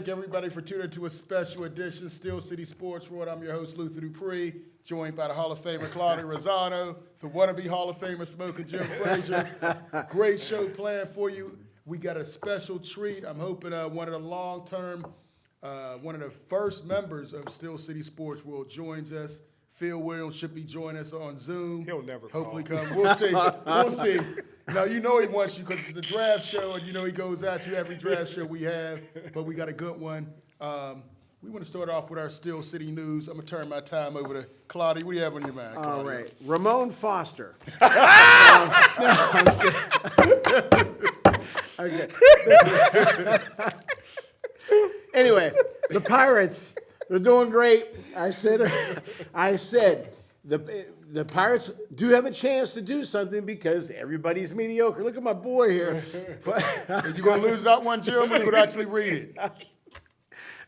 thank everybody for tuning to a special edition, Steel City Sports World. I'm your host, Luther Dupree, joined by the Hall of Famer, Claudia Rosano, the wannabe Hall of Famer, Smoking Jim Frazier. Great show planned for you. We got a special treat. I'm hoping one of the long-term, one of the first members of Steel City Sports World joins us. Phil Williams should be joining us on Zoom. He'll never hopefully call. come. We'll see. We'll see. Now, you know he wants you because it's the draft show, and you know he goes at you every draft show we have, but we got a good one. We want to start off with our Steel City news. I'm going to turn my time over to Claudia. What do you have on your mind, Claudia? All right. Ramon Foster. Okay. Anyway, the Pirates, they're doing great. I said the Pirates do have a chance to do something because everybody's mediocre. Look at my boy here. Are you going to lose that one, Jim, or are you going to actually read it?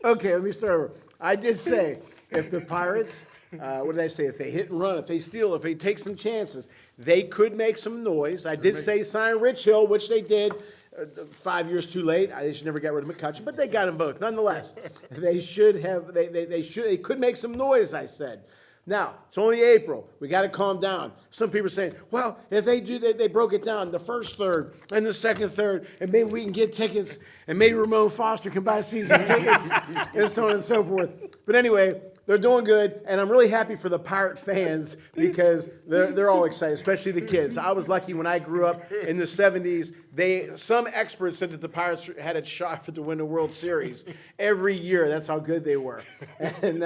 Okay, let me start over. I did say if the Pirates, what did I say? If they hit and run, if they steal, if they take some chances, they could make some noise. I did say sign Rich Hill, which they did. 5 years too late. They should never get rid of McCutcheon, but they got them both. Nonetheless, they should have. They could make some noise. I said. Now it's only April. We got to calm down. Some people are saying, well, if they do, they broke it down the first third and the second third, and maybe we can get tickets, and maybe Ramon Foster can buy season tickets, and so on and so forth. But anyway. They're doing good, and I'm really happy for the Pirate fans because they're all excited, especially the kids. I was lucky when I grew up in the 70s. Some experts said that the Pirates had a shot for the win the World Series every year. That's how good they were. And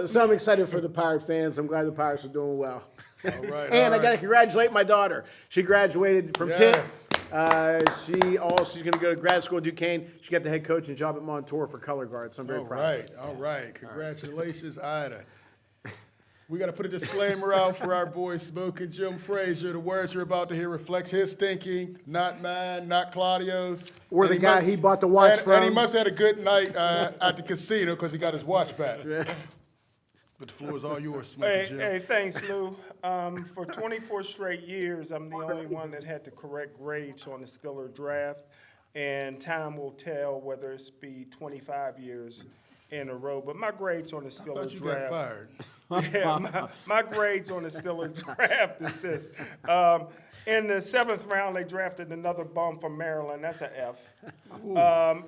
so I'm excited for the Pirate fans. I'm glad the Pirates are doing well. All right. And I got to congratulate my daughter. She graduated from Pitt. She's going to go to grad school at Duquesne. She got the head coaching job at Montour for color guard, so I'm very proud of her. All right. Congratulations, Ida. We got to put a disclaimer out for our boy Smoking Jim Frazier. The words you're about to hear reflect his thinking, not mine, not Claudio's. Or the guy he bought the watch from. And he must have had a good night at the casino because he got his watch back. Yeah. But the floor is all yours, Smoking Jim. Hey, thanks, Lou. For 24 straight years, I'm the only one that had the correct grades on the Steeler draft, and time will tell whether it's be 25 years in a row. But my grades on the Steeler I thought you draft. got fired. Yeah, my grades on the Steeler draft is this. In the 7th round, they drafted another bum from Maryland. That's an F.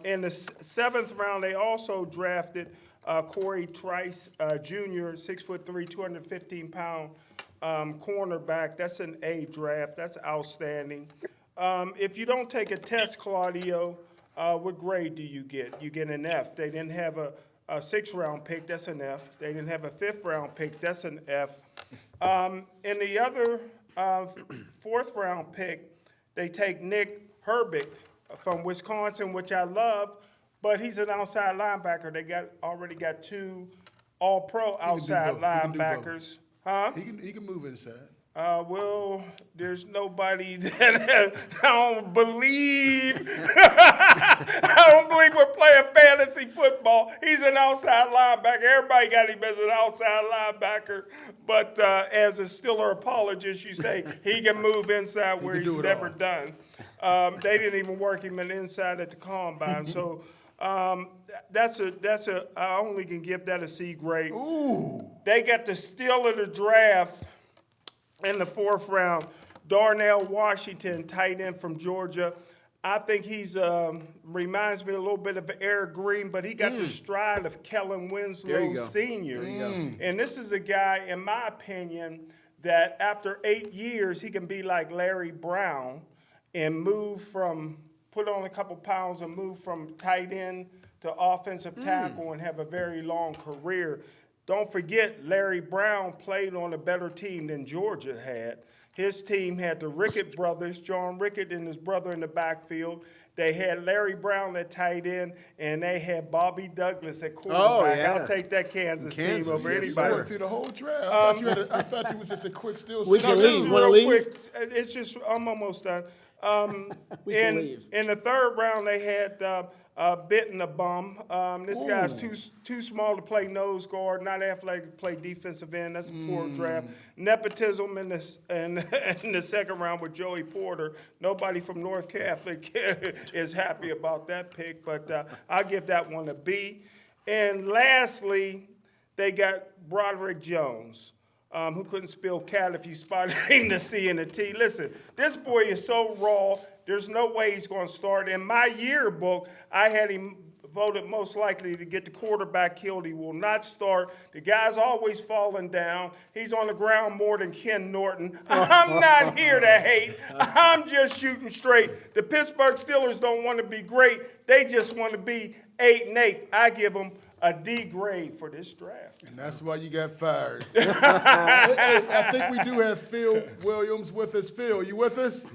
In the 7th round, they also drafted Corey Trice Jr., 6'3", 215-pound cornerback. That's an A draft. That's outstanding. If you don't take a test, Claudio, what grade do you get? You get an F. They didn't have a 6th-round pick. That's an F. They didn't have a 5th-round pick. That's an F. In the other 4th-round pick, they take Nick Herbig from Wisconsin, which I love. But he's an outside linebacker. They already got 2 all-pro outside linebackers. He can move inside. Well, there's nobody that I don't believe. I don't believe we're playing fantasy football. He's an outside linebacker. Everybody got him as an outside linebacker. But as a Steeler apologist, you say he can move inside where he's never done. They didn't even work him inside at the combine. So. I only can give that a C grade. Ooh. They got the steal of the draft in the 4th round. Darnell Washington, tight end from Georgia. I think he's reminds me a little bit of Eric Green, but he got the stride of Kellen Winslow Sr. And this is a guy, in my opinion, that after 8 years, he can be like Larry Brown and put on a couple pounds and move from tight end to offensive tackle and have a very long career. Don't forget, Larry Brown played on a better team than Georgia had. His team had the Rickett brothers, John Rickett and his brother in the backfield. They had Larry Brown at tight end, and they had Bobby Douglas at quarterback. Oh, yeah. I'll take that Kansas team over anybody. You went through the whole draft. I thought you was just a quick Steel We City. can leave. Want to leave? Quick. It's just, I'm almost done. We can leave. In the 3rd round, they had bitten a bum. This guy's too small to play nose guard, not athletic to play defensive end. That's a poor draft. Nepotism in the second round with Joey Porter. Nobody from North Catholic is happy about that pick, but I'll give that one a B. And lastly, they got Broderick Jones, who couldn't spell cat if you spotted him the C and the T. Listen, this boy is so raw. There's no way he's going to start. In my yearbook, I had him voted most likely to get the quarterback killed. He will not start. The guy's always falling down. He's on the ground more than Ken Norton. I'm not here to hate. I'm just shooting straight. The Pittsburgh Steelers don't want to be great. They just want to be 8-8. I give them a D grade for this draft. And that's why you got fired. Hey, I think we do have Phil Williams with us. Phil, you with us?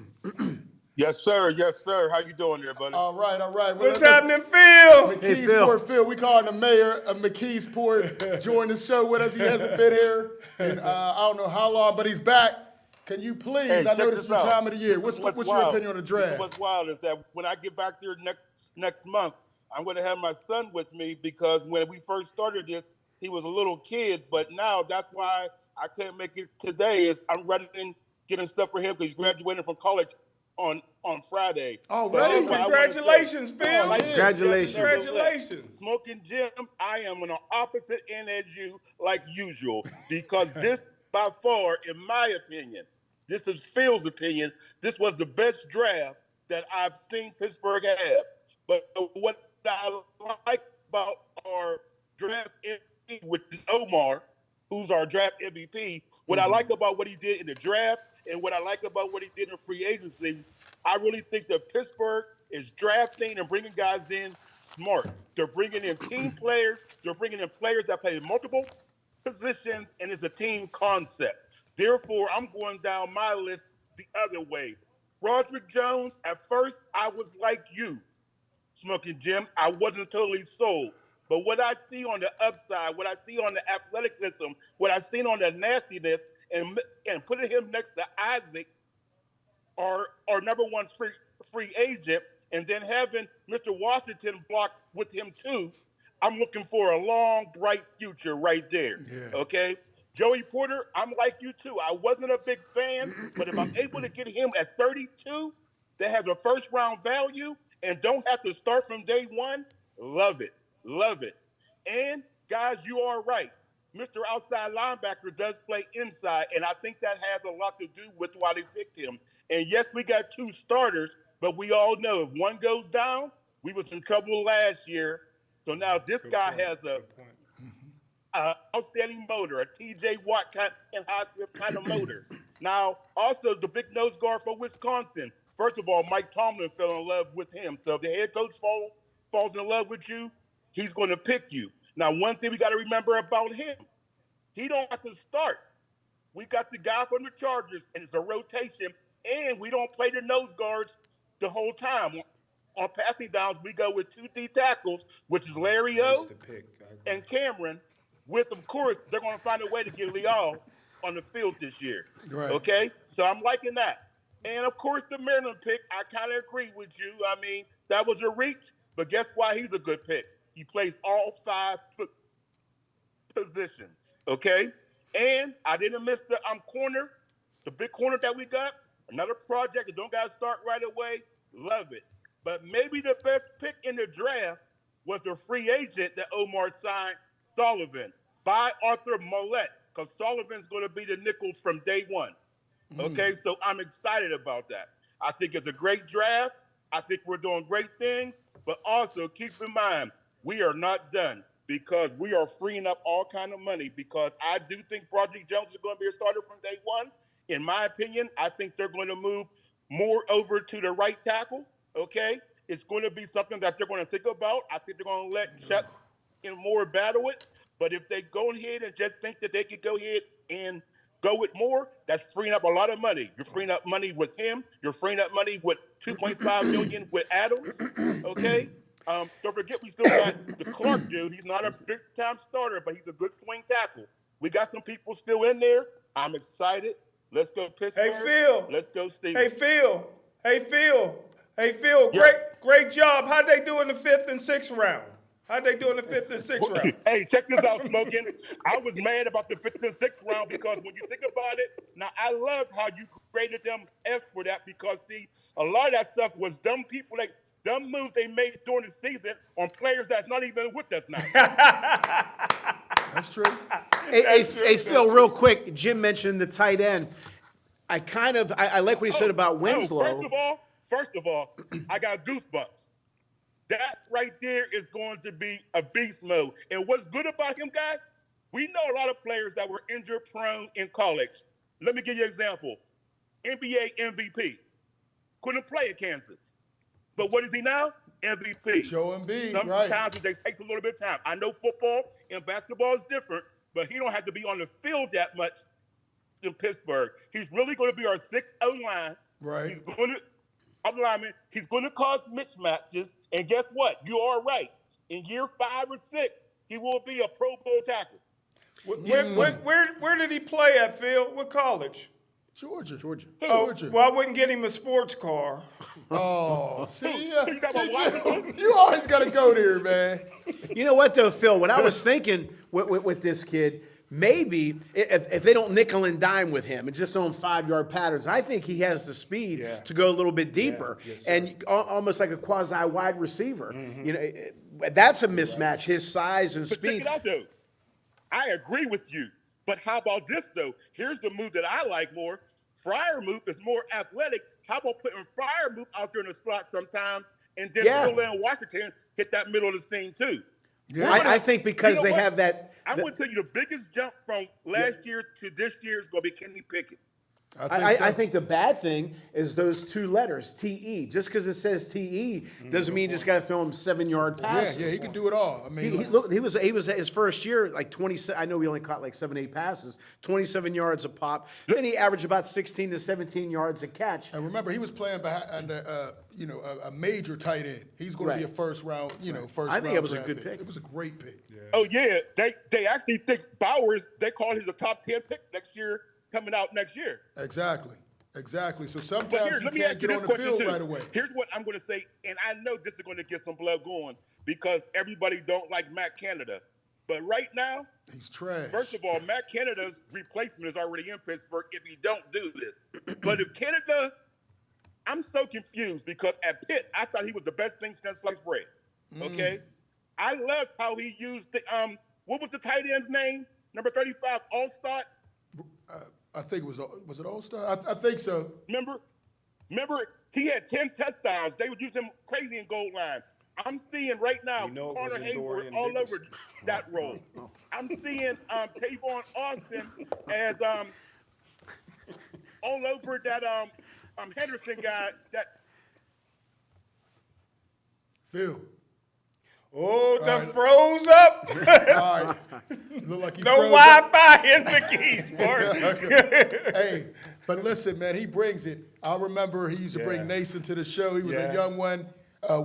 Yes, sir. Yes, sir. How you doing there, buddy? All right. Well, What's happening, Phil? McKeesport Phil. We call him the mayor of McKeesport. Joined the show with us. He hasn't been here in I don't know how long, but he's back. Can you please? Hey, I know this is the out. time of the year. This What's is your wild. opinion on the draft? What's wild is that when I get back there next month, I'm going to have my son with me because when we first started this, he was a little kid. But now that's why I couldn't make it today. Is I'm running getting stuff for him because he's graduating from college on Friday. Oh, But really? that's what I wanna say. Congratulations, Phil. Oh, yeah. Congratulations. Congratulations. Smoking Jim, I am on the opposite end as you, like usual, because this, by far, in my opinion, this is Phil's opinion, this was the best draft that I've seen Pittsburgh have. But what I like about our draft MVP with Omar, who's our draft MVP, what I like about what he did in the draft and what I like about what he did in free agency, I really think that Pittsburgh is drafting and bringing guys in smart. They're bringing in team players. They're bringing in players that play multiple positions, and it's a team concept. Therefore, I'm going down my list the other way. Broderick Jones, at first, I was like you, Smoking Jim. I wasn't totally sold. But what I see on the upside, what I see on the athleticism, what I seen on the nastiness, and putting him next to Isaac, our number one free agent, and then having Mr. Washington block with him too, I'm looking for a long, bright future right there. Yeah. Okay? Joey Porter, I'm like you too. I wasn't a big fan, but if I'm able to get him at 32, that has a first-round value and don't have to start from day one, love it. Love it. And, guys, you are right. Mr. Outside Linebacker does play inside, and I think that has a lot to do with why they picked him. And, yes, we got two starters, but we all know if one goes down, we was in trouble last year. So now this guy has a outstanding motor, a T.J. Watt kind and Highsmith kind of motor. Now, also the big nose guard for Wisconsin. First of all, Mike Tomlin fell in love with him. So if the head coach falls in love with you, he's going to pick you. Now, one thing we got to remember about him, he don't have to start. We got the guy from the Chargers, and it's a rotation, and we don't play the nose guards the whole time. On passing downs, we go with 2 D tackles, which is Larry O and Cameron, with, of course, they're going to find a way to get Leal on the field this year. Right. Okay? So I'm liking that. And, of course, the Maryland pick, I kind of agree with you. I mean, that was a reach, but guess why he's a good pick? He plays all 5 positions, okay? And I didn't miss the corner, the big corner that we got. Another project that don't got to start right away. Love it. But maybe the best pick in the draft was the free agent that Omar signed, Sullivan, by Arthur Mollett, because Sullivan's going to be the nickel from day one. Okay, so I'm excited about that. I think it's a great draft. I think we're doing great things. But also keep in mind, we are not done because we are freeing up all kind of money because I do think Broderick Jones is going to be a starter from day one. In my opinion, I think they're going to move more over to the right tackle, okay? It's going to be something that they're going to think about. I think they're going to let Chuck and Moore battle it. But if they go ahead and just think that they could go ahead and go with Moore, that's freeing up a lot of money. You're freeing up money with him. You're freeing up money with $2.5 million with Adams, okay? Don't forget we still got the Clark dude. He's not a big-time starter, but he's a good swing tackle. We got some people still in there. I'm excited. Let's go Pittsburgh. Hey, Phil. Let's go Steelers. Hey, Phil. Hey, Phil, Yes. great job. How'd they do in the 5th and 6th round? How'd they do in the 5th and 6th round? Hey, check this out, Smoking. I was mad about the 5th and 6th round because when you think about it, now I love how you graded them F for that because, see, a lot of that stuff was dumb moves they made during the season on players that's not even with us now. That's true. Hey, Phil, real quick, Jim mentioned the tight end. I like what he said about Winslow. First of all, I got goosebumps. That right there is going to be a beast mode. And what's good about him, guys, we know a lot of players that were injury prone in college. Let me give you an example. NBA MVP. Couldn't play at Kansas. But what is he now? MVP. Joe Embiid, Sometimes right. it takes a little bit of time. I know football and basketball is different, but he don't have to be on the field that much in Pittsburgh. He's really going to be our 6-0 line. Right. He's going to He's going to cause mismatches, and guess what? You are right. In year 5 or 6, he will be a Pro Bowl tackle. Where did he play at, Phil? What college? Georgia. Oh, well, I wouldn't get him a sports car. Oh, see, You got my wife. you always got to go there, man. You know what, though, Phil? What I was thinking with this kid, maybe if they don't nickel and dime with him and just on 5-yard patterns, I think he has the speed to go a little bit deeper and almost like a quasi wide receiver. You know, that's a mismatch. His size and But check speed. it out, though. I agree with you. But how about this, though? Here's the move that I like more. Fryer move is more athletic. How about putting Fryer move out there in the slot sometimes and then Phil and Washington hit that middle of the scene, too? Yeah. I think because You know they what? have that. I'm going to tell you the biggest jump from last year to this year is going to be Kenny Pickett. I think the bad thing is those 2 letters, TE. Just because it says TE doesn't mean you just got to throw him 7-yard passes. Yeah, he can do it all. I mean, He was his first year like 20. I know he only caught like 7-8 passes, 27 yards a pop. Then he averaged about 16 to 17 yards a catch. and remember, he was playing behind a major tight end. He's going to be a first round I think it was a draft good pick. It was a great pick. Yeah. Oh, yeah. They actually think Bowers, they call him a top 10 pick next year, coming out next year. Exactly. So But sometimes here, you let me can't ask you get this on the question, field too. right away. Here's what I'm going to say, and I know this is going to get some blood going because everybody don't like Matt Canada. But right now, He's trash. first of all, Matt Canada's replacement is already in Pittsburgh if he don't do this. But if Canada, I'm so confused because at Pitt, I thought he was the best thing since sliced bread. Okay? I loved how he used the, what was the tight end's name? Number 35, Allstott. I think was it All-Star? I think so. Remember, he had 10 touchdowns. They would use him crazy in goal line. I'm seeing right now Connor Hayward all over that role. I'm seeing Tavon Austin as all over that Henderson guy. That Phil. Oh, the froze up. All right. Look like he No froze up. Wi-Fi in the keys, part. Hey, but listen, man, he brings it. I remember he used to bring Nason to the show. He was a young one.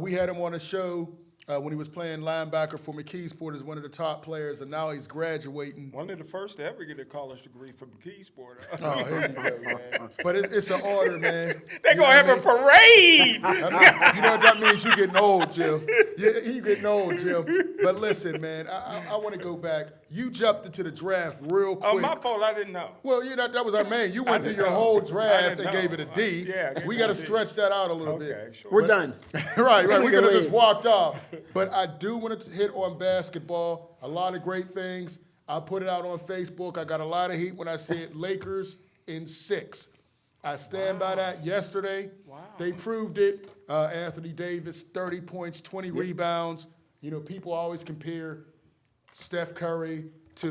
We had him on the show when he was playing linebacker for McKeesport as one of the top players, and now he's graduating. One of the first to ever get a college degree from McKeesport. Oh, here you go, man. But it's an honor, man. They're going to have a parade. You know what that means? You're getting old, Jim. You getting old, Jim. But listen, man, I want to go back. You jumped into the draft real quick. Oh, my fault. I didn't know. Well, that was our man. You went through your know. whole I draft didn't and gave know. it a D. Yeah, We got to stretch that out a little bit. Okay, sure. We're done. Right. We could have just leave. walked off. But I do want to hit on basketball. A lot of great things. I put it out on Facebook. I got a lot of heat when I said Lakers in 6. I stand by that. Yesterday, they proved it. Anthony Davis, 30 points, 20 rebounds. You know, people always compare Steph Curry to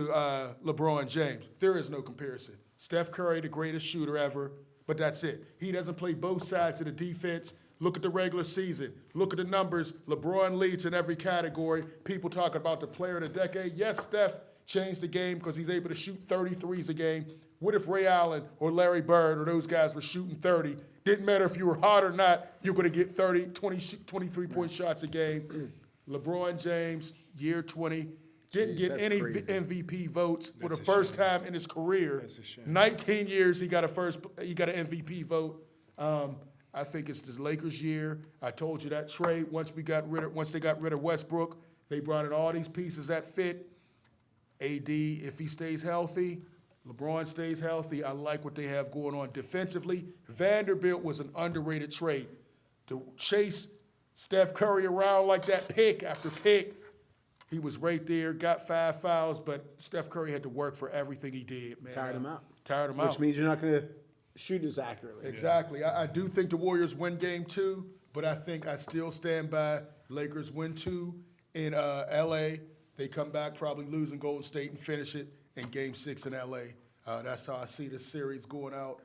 LeBron James. There is no comparison. Steph Curry, the greatest shooter ever, but that's it. He doesn't play both sides of the defense. Look at the regular season. Look at the numbers. LeBron leads in every category. People talking about the player of the decade. Yes, Steph changed the game because he's able to shoot 33s a game. What if Ray Allen or Larry Bird or those guys were shooting 30? Didn't matter if you were hot or not, you're going to get 30, 20, 23-point shots a game. LeBron James, year 20, didn't get any MVP votes for the first time in his career. 19 years he got an MVP vote. I think it's the Lakers' year. I told you that trade, once they got rid of Westbrook, they brought in all these pieces that fit. AD, if he stays healthy, LeBron stays healthy, I like what they have going on defensively. Vanderbilt was an underrated trade. To chase Steph Curry around like that, pick after pick, he was right there, got 5 fouls, but Steph Curry had to work for everything he did, man. Tired him out. Tired him out. Which means you're not going to shoot as accurately. Exactly. I do think the Warriors win game 2, but I still stand by Lakers win 2 in L.A. They come back, probably losing Golden State and finish it in game 6 in L.A. That's how I see the series going out.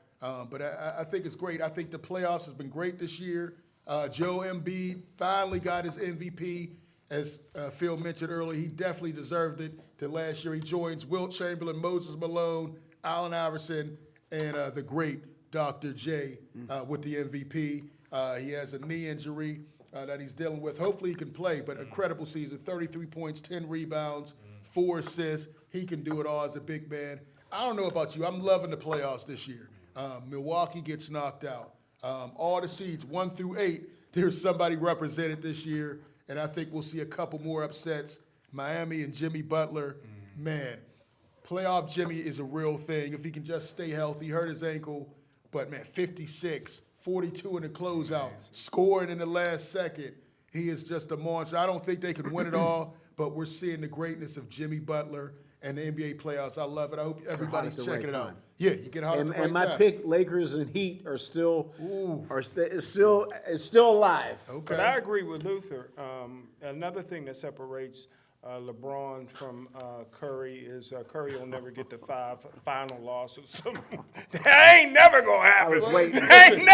But I think it's great. I think the playoffs has been great this year. Joe Embiid finally got his MVP. As Phil mentioned earlier, he definitely deserved it. Last year he joins Wilt Chamberlain, Moses Malone, Allen Iverson, and the great Dr. J with the MVP. He has a knee injury that he's dealing with. Hopefully he can play, but incredible season, 33 points, 10 rebounds, 4 assists. He can do it all as a big man. I don't know about you. I'm loving the playoffs this year. Milwaukee gets knocked out. All the seeds, 1 through 8, there's somebody represented this year, and I think we'll see a couple more upsets. Miami and Jimmy Butler, man, playoff Jimmy is a real thing. If he can just stay healthy, hurt his ankle, but man, 56, 42 in the closeout, scoring in the last second. He is just a monster. I don't think they can win it all, but we're seeing the greatness of Jimmy Butler and the NBA playoffs. I love it. I hope everybody's at the checking right it out. time. Yeah, you get hot at the right And my time. pick, Lakers and Heat, are still it's still alive. Okay. But I agree with Luther. Another thing that separates LeBron from Curry is Curry will never get to 5 final losses. That ain't never gonna happen. I was waiting. That ain't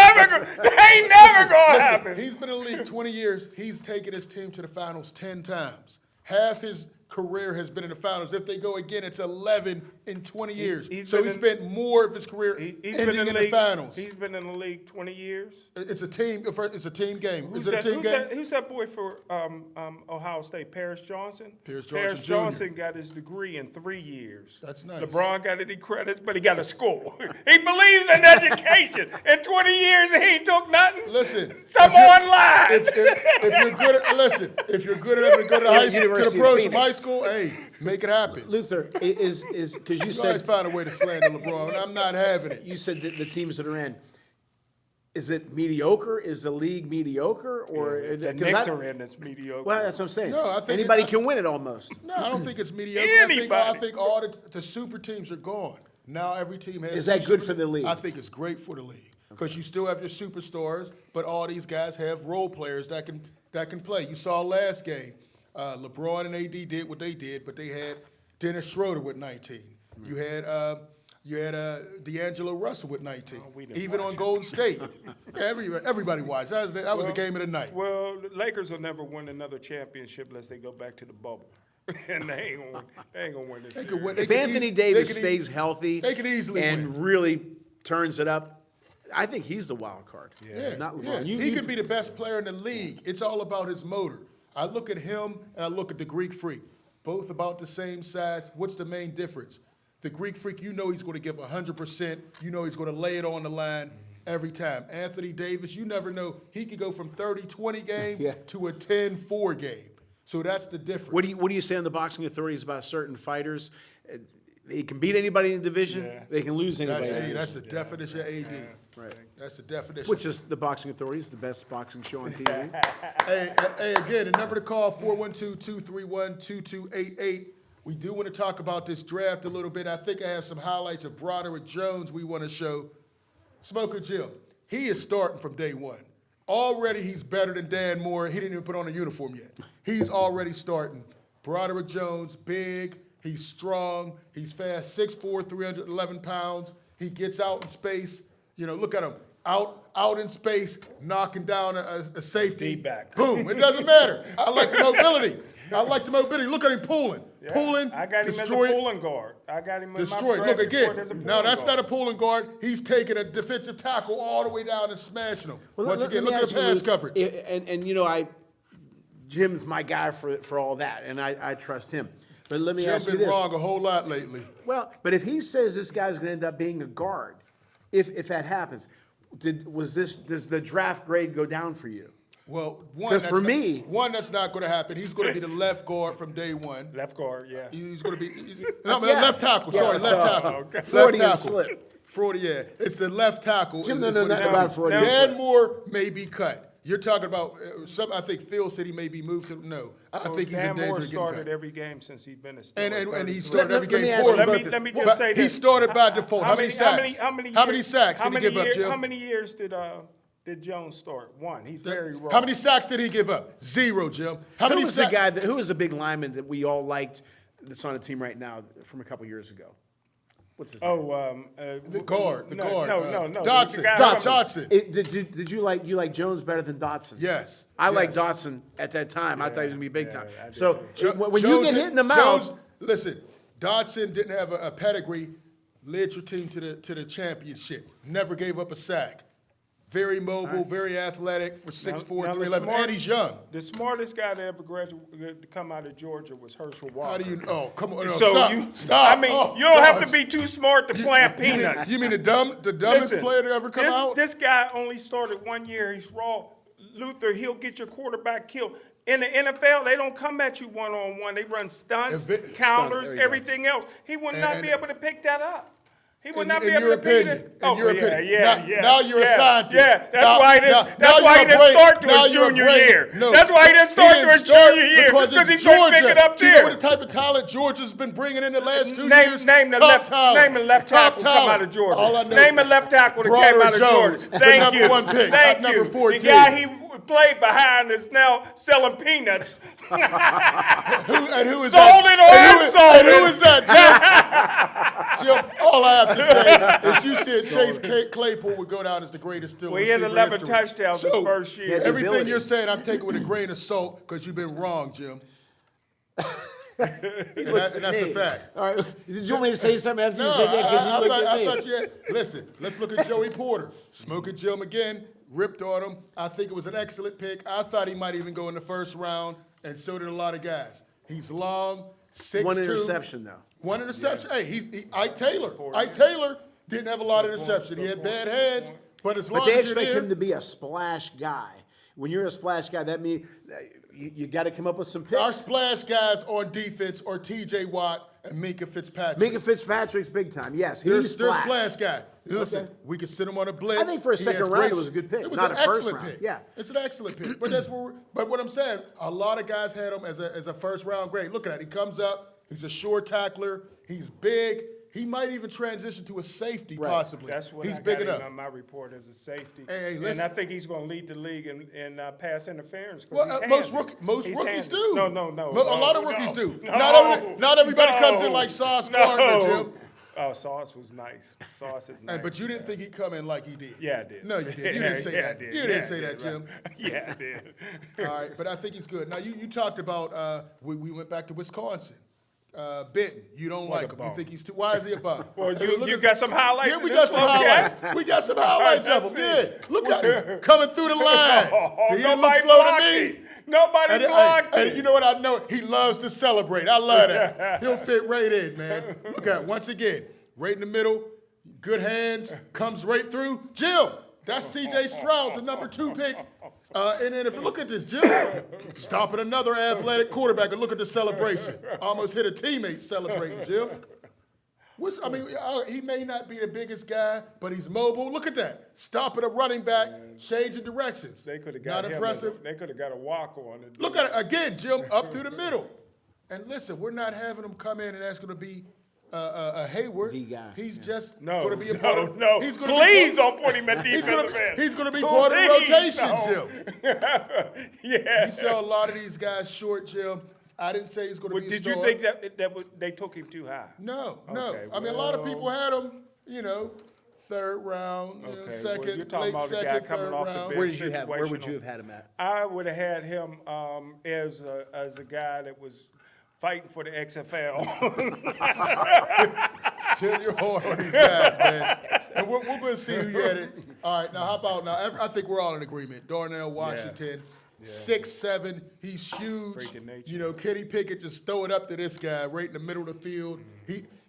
never gonna happen. He's been in the league 20 years. He's taken his team to the finals 10 times. Half his career has been in the finals. If they go again, it's 11 in 20 years. So he spent more of his career ending in the finals. He's been in the league 20 years. It's a team. It's a team game. Who's Is it a team game? who's that boy for Ohio State? Paris Johnson? Paris Johnson Jr. Johnson got his degree in 3 years. That's nice. LeBron got any credits, but he got a score. He believes in education. In 20 years, he ain't took nothing. Listen, Some online. if you're good at if you're good enough to go to high school, to University the of pros from high Phoenix. school, hey, make it happen. Luther, is because you You always said find a way to slander LeBron, and I'm not having it. that the teams that are in. Is it mediocre? Is the league mediocre? Or If the 'cause Knicks I- are in, it's mediocre. Well, that's what I'm saying. No, I think anybody it- can win it almost. No, I don't think it's mediocre. Anybody. I think all the super teams are gone. Now every team has. Is that two good for the league? I think it's great for the league because you still have your superstars, but all these guys have role players that can play. You saw last game, LeBron and AD did what they did, but they had Dennis Schroeder with 19. You had D'Angelo Russell with 19. we didn't Even on Golden State, everybody watched. That was the game of the night. Well, the Lakers will never win another championship unless they go back to the bubble. And they ain't gonna win this They could series. win. They If could Anthony ea- Davis they could stays ea- healthy, they could easily and win. really turns it up, I think he's the wild card. Yeah, Not yeah. LeBron. He could be the best player in the league. It's all about his motor. I look at him and I look at the Greek Freak. Both about the same size. What's the main difference? The Greek Freak, you know he's going to give 100%. You know he's going to lay it on the line every time. Anthony Davis, you never know. He could go from 30-20 game Yeah. to a 10-4 game. So that's the difference. What do you say on the boxing authorities about certain fighters? They can beat anybody in the division. Yeah. They can lose anybody. in the That's the definition of AD. Right. That's the definition. Which is the boxing authorities, the best boxing show on TV. Hey, again, the number to call, 412-231-2288. We do want to talk about this draft a little bit. I think I have some highlights of Broderick Jones we want to show. Smoker Jim, he is starting from day one. Already he's better than Dan Moore. He didn't even put on a uniform yet. He's already starting. Broderick Jones, big, he's strong, he's fast, 6'4", 311 pounds. He gets out in space. You know, look at him. Out in space, knocking down a safety. Feedback. Boom. It doesn't matter. I like the mobility. Look at him pulling. Yeah. Pulling, I got him destroy as a it, pulling guard. I got him in destroy it. my Look draft report again. as a Now, pulling that's guard. not a pulling guard. He's taking a defensive tackle all the way down and smashing him. Well, Once let again, me look at ask the you, pass Luke, coverage. And you know, Jim's my guy for all that, and I trust him. But let me Jim's ask you been this. wrong a whole lot lately. Well, but if he says this guy's going to end up being a guard, if that happens, does the draft grade go down for you? Well, one 'Cause that's for not- me- one that's not going to happen. He's going to be the left guard from day one. Left guard, yeah. He's going to be Yeah. left tackle. Yeah, Sorry, left tackle. okay. Left Freudian tackle. slip. Freudian, yeah. It's the left tackle. Jim is don't know what it's nothing gonna about be. Freudian Dan slip. Moore may be cut. You're talking about I think Phil City may be moved to no. I think he's in Dan danger Moore of getting started cut. every game since he's been a Steeler. And he 33. started every Let me game ask poorly. you Let me just But say he this. started by default. How many sacks? How many sacks did he give up, Jim? How many years did Jones start? One. He's very raw. How many sacks did he give up? 0, Jim. How Who many was the sacks? guy? Who was the big lineman that we all liked that's on the team right now from a couple years ago? What's his name? The guard. The guard. No. Dodson. The guy- Dodson. Did you like Jones better than Dotson? Yes. I like Yes. Dotson at that time. I thought he was gonna be big time. I did So Jo- when you get Jones- hit in the mouth, Jones, listen, Dodson didn't have a pedigree, led your team to the championship. Never gave up a sack. Very mobile, very athletic for 6'4", Now the 311, and he's young. The smartest guy to ever graduate to come out of Georgia was Herschel Walker. How do you? Oh, come on! No, So stop! Stop! I mean, Oh, you don't have gosh. to be too smart to plant You mean- peanuts. You mean the dumbest Listen, player to ever come out? This guy only started 1 year. He's raw. Luther, he'll get your quarterback killed. In the NFL, they don't come at you one-on-one. They run stunts, If it- counters, There you go. everything else. He would not be able to pick that up. He would not be in able your to pick opinion, it. in your opinion. Yeah. Now you're a scientist. Yeah, that's Now- why he now- didn't. now That's why he you're didn't brave. start to Now his you're junior brave. year. No. That's why he didn't start to his junior year because he it's couldn't Georgia. pick it up Do you know there. what the type of talent Georgia's been bringing in the last 2 Name years? the Top left talent. name the left Top tackle come talent. out of Georgia. All I know Name a left tackle that Broderick came out of Jones, Georgia. the Thank number you. 1 pick, Thank number you. 14. The guy he played behind is now selling peanuts. Who is Sold that? it or unsold And who it. is that, Jim? Jim, all I have to say is you said Chase Claypool would go down as the greatest Steeler Well, he had receiver in 11 history. touchdowns his first year. Yeah, the Everything ability. you're saying, I'm taking with a grain of salt because you've been wrong, Jim. And that's a fact. all right. Did you want me to say something after No, you said that? Because you I looked at me. thought you had. Listen, let's look at Joey Porter. Smoking Jim again, ripped on him. I think it was an excellent pick. I thought he might even go in the first round, and so did a lot of guys. He's long, 6'2". One interception though. One interception. Hey, Ike Taylor. Ike Taylor didn't have a lot of interception. He had bad hands, but as long But they as you're expect there, him to be a splash guy. When you're a splash guy, that means you got to come up with some picks. our splash guys on defense are T.J. Watt and Minka Fitzpatrick. Minka Fitzpatrick's big time. Yes, They're he's splash. splash guy. Listen, Okay. we could sit him on a blitz. I think for a He second has round, great- it was a good pick, It was not an a first excellent round. pick. Yeah. It's an excellent pick. But that's but what I'm saying, a lot of guys had him as a first round grade. Look at that. He comes up. He's a sure tackler. He's big. He might even transition to a safety possibly. That's what He's I big got enough. him on my report as a safety. Hey, and listen. I think he's going to lead the league in pass interference. 'cause Well, he's most handy. most He's rookies handy. do. No. A lot of rookies do. No, Not everybody comes in no, like Sauce no. Gardner, Jim. Oh, Sauce was nice. Sauce is nice. But you didn't think he'd come in like he did. Yeah, I did. No, you didn't. You didn't say Yeah, I that. did. You Yeah, didn't I say that, did, Jim. right. Yeah, I did. All right, but I think he's good. Now, you talked about, we went back to Wisconsin. Benton, you don't like him. You bum. think he's too, why is he a bum? Well, Hey, you look at- got some highlights Yeah, in we this got some one, highlights. Jack? We got some highlights of him, Let's see. yeah. Look at him, coming through the line. He didn't look Nobody slow to blocked me. it. Nobody blocked And it. you know what I know? He loves to celebrate. I love that. He'll fit right in, man. Look at it, once again, right in the middle, good hands, comes right through. Jim, that's C.J. Stroud, the number 2 pick. And then if you look at this, Jim, stopping another athletic quarterback, and look at the celebration. Almost hit a teammate celebrating, Jim. He may not be the biggest guy, but he's mobile. Look at that. Stopping a running back, changing directions. They could have Not got him. impressive. They could have got a walk on it. Look at it again, Jim, up through the middle. And listen, we're not having him come in and that's going to be a Hayward. The guy. He's just No, going to be a part of. no. He's gonna Please be, don't put him at He's defensive going end. to be part of the Please rotation, don't. Jim. Yeah. You saw a lot of these guys short, Jim. I didn't say he's going to Well, be a did star. you think that they took him too high? No. Okay, I mean, a lot of people had him, third round, Okay, well, second, you're talking late about the guy second, coming third off the round. bench. Where would you situational. have had him at? I would have had him as a guy that was fighting for the XFL. Jim, you're hard on these guys, man. And we're going to see who you had it. All right, now how about now? I think we're all in agreement. Darnell Washington, 6'7", he's huge. Freaking nature. Kenny Pickett just throw it up to this guy right in the middle of the field.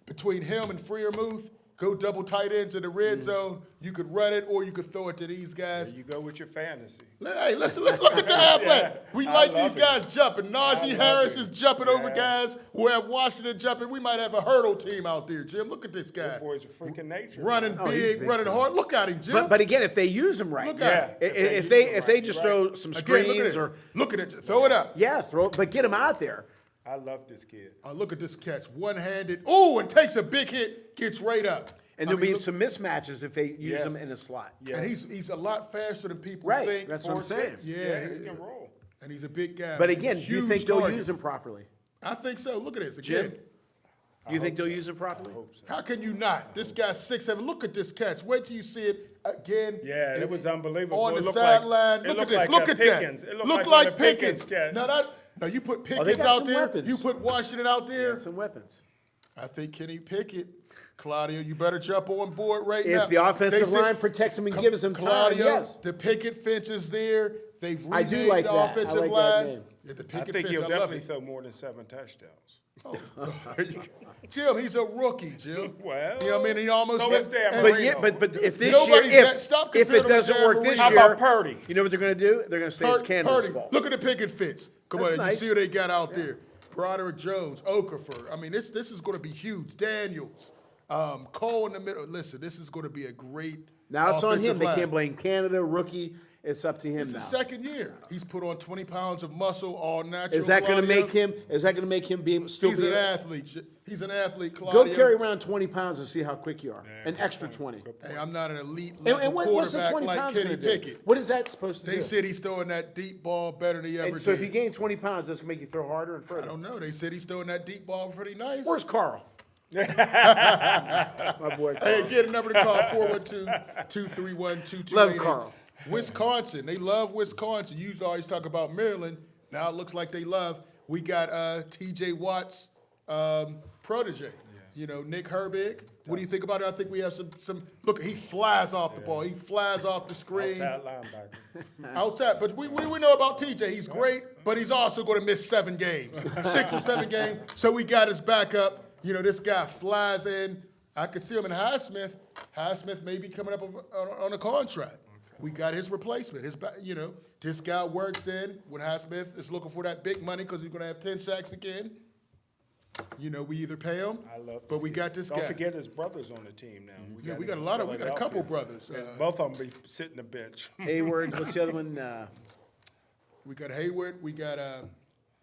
Between him and Freiermuth, go double tight ends in the red zone. You could run it or you could throw it to these guys. There you go with your fantasy. Hey, let's look at the athlete. We I like love these it. guys jumping. Najee I Harris love is it. jumping over Yeah. guys. We'll have Washington jumping. We might have a hurdle team out there, Jim. Look at this guy. That boy's a freaking nature. Running he's big, big running time. hard. Look at him, Jim. But again, if they use them right, Look Yeah. at him. if they just throw some Again, look at screens this. or Look at it. Throw it up. yeah, throw it, but get them out there. I love this kid. Look at this catch. One-handed. Oh, and takes a big hit. Gets right up. And I there'll mean, be look- some mismatches if they use Yes. them in a slot. Yeah. And he's a lot faster than people Right, think. that's what I'm saying. Yeah, he can roll. and he's a big guy. But again, do you Huge think they'll target. use them properly? I think so. Look at this again. Jim? Do you think they'll use them properly? How can you not? This guy's 6'7". Look at this catch. Wait till you see it again. Yeah, it was unbelievable. On It the looked like- sideline. it Look at looked this. like Look a at Pickens. that. It looked Look like like one of Pickens' Pickens. catch. Now you put they Pickens got out some there. weapons. You put Washington out there. Some weapons. I think Kenny Pickett. Claudio, you better jump on board right now. If the offensive They said- line protects him and gives him time, Claudio, yes. the picket fence is there. They've I renamed do like the that. I offensive like that line. name. Yeah, the I picket think fence. he'll I love definitely it. throw more than 7 touchdowns. Jim, he's a rookie, Jim. Well, you know what I mean? He almost so went- is Dan and- But Marino. yeah, but if this Nobody's year, that- stop if comparing it him to doesn't Dan work this Marino. How year, about Purdy? you know what they're going to do? They're going to say it's Candace' Purdy. fault. Look at the picket fence. Come That's on, nice. you see what they got out there. Broderick Jones, Okafor. I mean, this is going to be huge. Daniels, Cole in the middle. Listen, this is going to be a great. Now it's on him. offensive They line. can't blame Canada, rookie. It's up to him It's now. his second year. He's put on 20 pounds of muscle, all natural. Is that going to Claudio. make him? Is that going to make him be still? He's be an a- athlete. He's an athlete, Claudio. Go carry around 20 pounds and see how quick you are. An extra 20. Hey, I'm not an elite And, level and what's the quarterback 20 like pounds Kenny going to do? Pickett. What is that supposed to They do? said he's throwing that deep ball better than he ever And so did. if you gain 20 pounds, that's going to make you throw harder and I further. don't know. They said he's throwing that deep ball pretty nice. Where's Carl? My boy Carl. Hey, get a number to call, 412-231-2288. Love Carl. Wisconsin. They love Wisconsin. You always talk about Maryland. Now it looks like they love. We got T.J. Watt's protege. You know, Nick Herbig. What do you think about it? I think we have some. Look, he flies off the ball. He flies off the screen. Outside linebacker. Outside. But we know about TJ. He's great, but he's also going to miss 7 games, 6 or 7 games. So we got his backup. You know, this guy flies in. I could see him in Highsmith. Highsmith may be coming up on a contract. We got his replacement. This guy works in when Highsmith is looking for that big money because he's going to have 10 sacks again. You know, we either pay him, I love but this we kid. got this Don't guy. forget his brothers on the team now. Yeah, we him got a in lot of. We got a couple Philadelphia. brothers. And both of them be sitting the bench. Hayward. What's the other one? We got Hayward. We got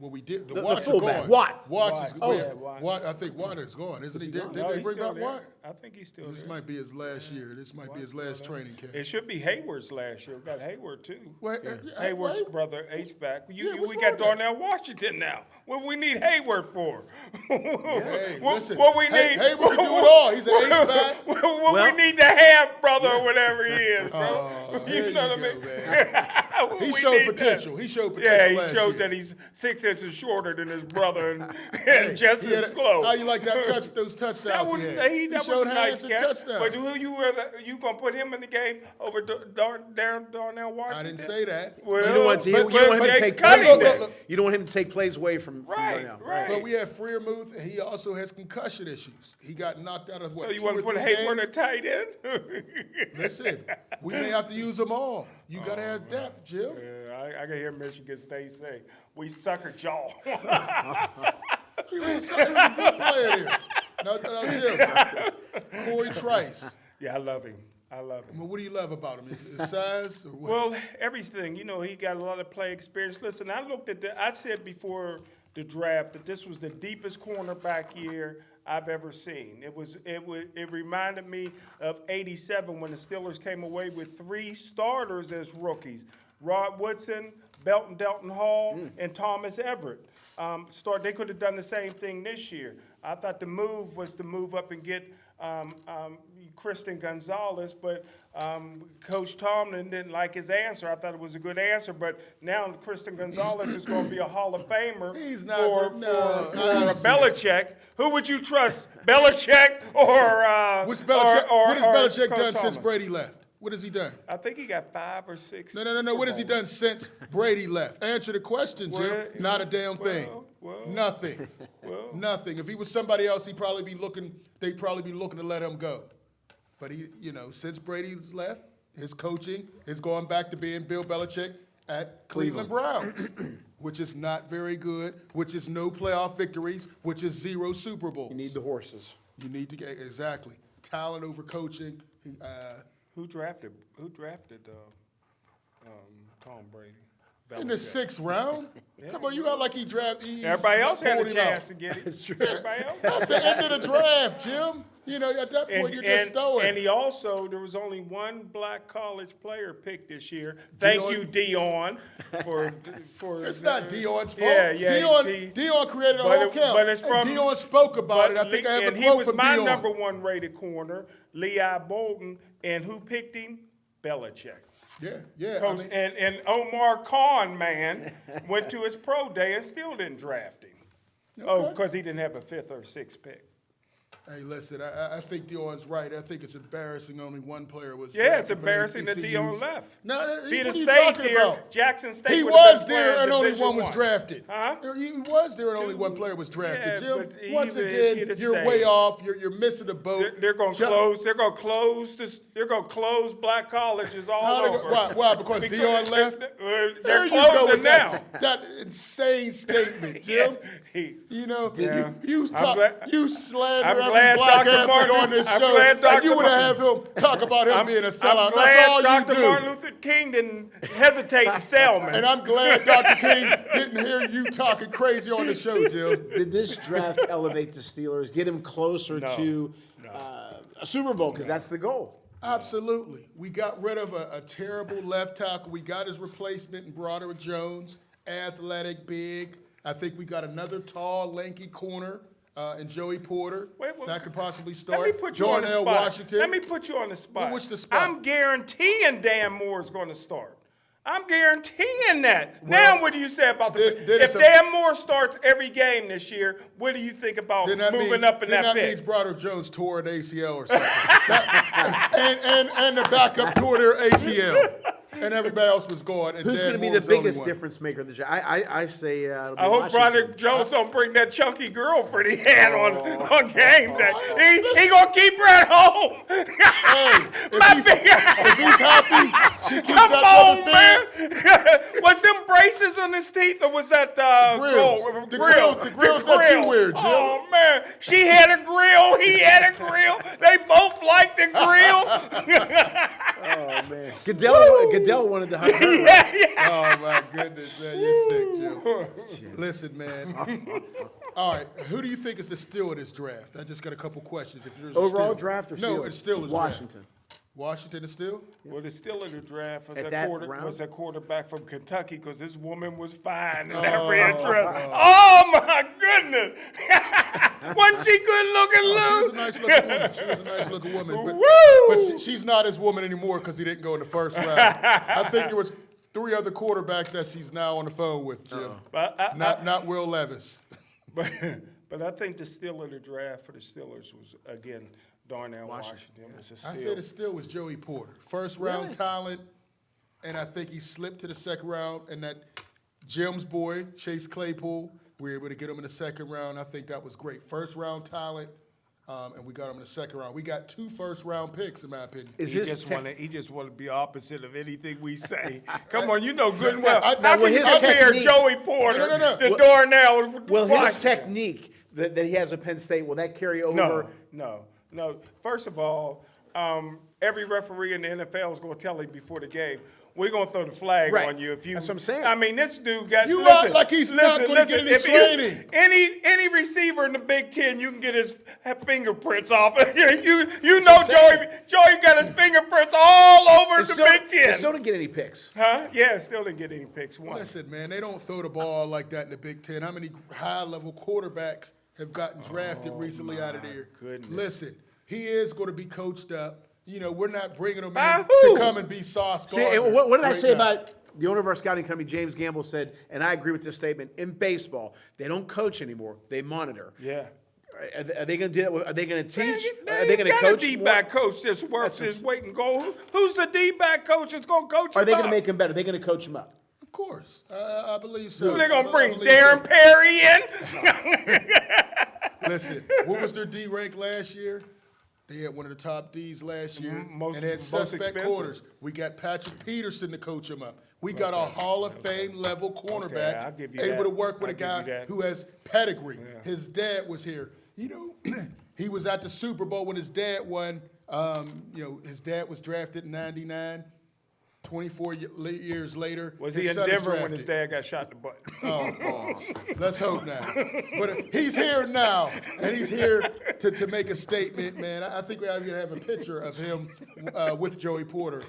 we did the The Watts are fullback, gone. Watt. Watts is Oh, yeah, yeah, Watt. Watt. I think Watt is gone, isn't he? Did No, they he's bring still back there. Watt? I think he's still This there. might be his last year. This might be his last training camp. It should be Hayward's last year. We got Hayward too. Wait, Hayward's wait. brother, H-back. Yeah, what's We wrong got with that? Darnell Washington now. What we need Hayward for? Hey, listen. What we need? Hayward can do it all. He's an H-back. What Well- we need the half brother or whatever he is, bro. there you know you what I go, mean? man. He We showed need potential. that. He showed potential Yeah, he last showed year. that he's 6 inches shorter than his brother and just He had as a- slow. How you like those touchdowns That was, he had? that was showed a nice hands and catch. touchdowns. But who you gonna put him in the game over Darnell Washington? I didn't say that. Well, You don't want to, you but- don't want him but to they take cut plays him away. then. You don't want him to take plays away from Right, Darnell. right. But we have Freermuth, and he also has concussion issues. He got knocked out of what? So you 2 want or to put 3 Hayward games? at tight end? Listen, we may have to use them all. You got to have depth, Jim. Yeah, I can hear Michigan State say, "We sucker jaw." He was a good player there. No, Jim. Corey Trice. Yeah, I love him. I love him. Well, what do you love about him? His size or what? Well, everything. You know, he got a lot of play experience. Listen, I looked at I said before the draft that this was the deepest cornerback year I've ever seen. It reminded me of '87 when the Steelers came away with 3 starters as rookies: Rod Woodson, Belton Delton Hall, and Thomas Everett. They could have done the same thing this year. I thought the move was to move up and get Kristen Gonzalez, but Coach Tomlin didn't like his answer. I thought it was a good answer, but now Kristen Gonzalez is going to be a Hall of Famer He's not- for no, I didn't see Belichick. Who would you trust, Belichick or What's Belichick, what has Belichick Coach done since Tomlin? Brady left? What has he done? I think he got 5 or 6. No. What has he done since Brady left? Answer the question, Jim. Well, Not a damn thing. well, Nothing. well. Nothing. If he was somebody else, they'd probably be looking to let him go. But he, since Brady's left, his coaching is going back to being Bill Belichick at Cleveland Browns, which is not very good, which is no playoff victories, which is 0 Super Bowls. You need the horses. You need to get exactly talent over coaching. Who drafted Tom Brady? In the 6th round? Come on, you act like he drafted. Everybody else had a chance to get it. Everybody else. That's the end of the draft, Jim. At that point, you're just throwing. And there was only one black college player picked this year. Thank you, Dion, for. It's not Dion's fault. Yeah, Dion created a whole count. But it's from. And Dion spoke about it. I think I have a quote from Dion. And he was my number 1 rated corner, Lehigh Bolton, and who picked him? Belichick. Yeah. Coach, and Omar Khan, man, went to his pro day and still didn't draft him. Okay. Oh, because he didn't have a 5th or 6th pick. Hey, listen, I think Dion's right. I think it's embarrassing only one player was Yeah, it's drafted for the embarrassing that HBCUs. Dion left. No, If he'd have what are you stayed talking there, about? Jackson State He would have was been there playing and only Division one was I. drafted. Huh? He was there and only one player was drafted. Yeah, Jim, but once even if again, he'd have you're stayed. way off. You're missing the boat. They're going to close. They're going to close this. They're going to close black colleges all over. Why? Because Dion left? They're There you go closing with now. that insane statement, Jim. Yeah. You slander I'm every glad black Dr. athlete Martin- on this I'm show, glad and Dr. you would have Martin- him talk about him being a sellout. I'm That's all glad you Dr. do. Martin Luther King didn't hesitate to sell me. And I'm glad Dr. King didn't hear you talking crazy on the show, Jim. Did this draft elevate the Steelers, get him closer to a Super Bowl? Because that's the goal. Absolutely. We got rid of a terrible left tackle. We got his replacement in Broderick Jones, athletic, big. I think we got another tall, lanky corner in Joey Porter. That could possibly start. Let me put you on the spot. Washington. Let me put you on the spot. What's the spot? I'm guaranteeing Dan Moore is going to start. I'm guaranteeing that. Well, now, what do you say about then if Dan Moore starts every game this year, what do you think about moving up in that Then that pick? means Broderick Jones tore an ACL or something. and the backup tore their ACL. And everybody else was gone. And Who's Dan going to be Moore the was only biggest one. difference maker? I say it'll be I hope Washington. Broderick Jones don't bring that chunky girlfriend he had on game day. He gonna keep her at home. Hey, My if he's happy, she keeps Come that on, man. man. Was them braces on his teeth or was that Grills. The grills that you wear, Jim. Oh, man. She had a grill. He had a grill. They both liked the grill. Oh, man. Goodell wanted to hug her. Oh, my goodness, man. You're sick, Jim. Listen, man. All right. Who do you think is the steal of this draft? I just got a couple questions. If there's a Overall steal. draft or No, Steelers? it's still Washington. Draft. Washington is still? Well, the steal of the draft was At that that round? was that quarterback from Kentucky because this woman was fine in that red dress. Oh, my goodness. Wasn't she good looking, She was Lou? a nice looking woman. She was a nice looking woman. But, Woo! she's not his woman anymore because he didn't go in the first round. I think there was 3 other quarterbacks that she's now on the phone with, Jim. But Not Will Levis. But I think the steal of the draft for the Steelers was, again, Darnell Washington was a steal. I said it still was Joey Porter. First round talent, and I think he slipped to the second round. And that Jim's boy, Chase Claypool, we were able to get him in the second round. I think that was great. First round talent, and we got him in the second round. We got 2 first round picks, in my opinion. Is He his just tech- want to be opposite of anything we say. Come on, you know good and well. I- How well, can you his compare technique- Joey Porter No. to Darnell? Well, his Washington? technique that he has at Penn State, will that carry over? No. First of all, every referee in the NFL is going to tell him before the game, we're going to throw the flag Right. on you if you. That's what I'm saying. I mean, this dude got. You listen, act like he's not gonna get any if you- training. Any receiver in the Big Ten, you can get his fingerprints off. you know, Joey got his fingerprints all over the Big They Ten. still didn't get any picks. Huh? Yeah, still didn't get any picks. One. Listen, man, they don't throw the ball like that in the Big Ten. How many high-level quarterbacks have gotten drafted recently out of there? goodness. Listen, he is going to be coached up. You know, we're not bringing him By in who? to come and be Sauce See, Gardner. and what did I right say now. about the owner of our scouting company, James Gamble, said, and I agree with this statement, in baseball, they don't coach anymore, they monitor. Yeah. Are they going to do that? Are they going to teach? Man, Are they going to got coach? a more? D-back coach that's worth his weight in gold. Who's the D-back coach that's going to coach him Are they going to up? make him better? Are they going to coach him up? Of course. I believe so. Who they going I to bring? believe Darren so. Perry in? Listen, what was their D rank last year? They had one of the top Ds last year, Most- and had most suspect expensive. corners. We got Patrick Peterson to coach him up. We got a Hall of Fame level cornerback, I'll give you able that. to work with I'll a give guy you that. who has pedigree. His dad was here. He was at the Super Bowl when his dad won. His dad was drafted in '99. 24 years later, Was his he in son is Denver when his drafted. dad got shot in the butt? Oh, God. Let's hope not. But he's here now, and he's here to make a statement, man. I think we're going to have a picture of him with Joey Porter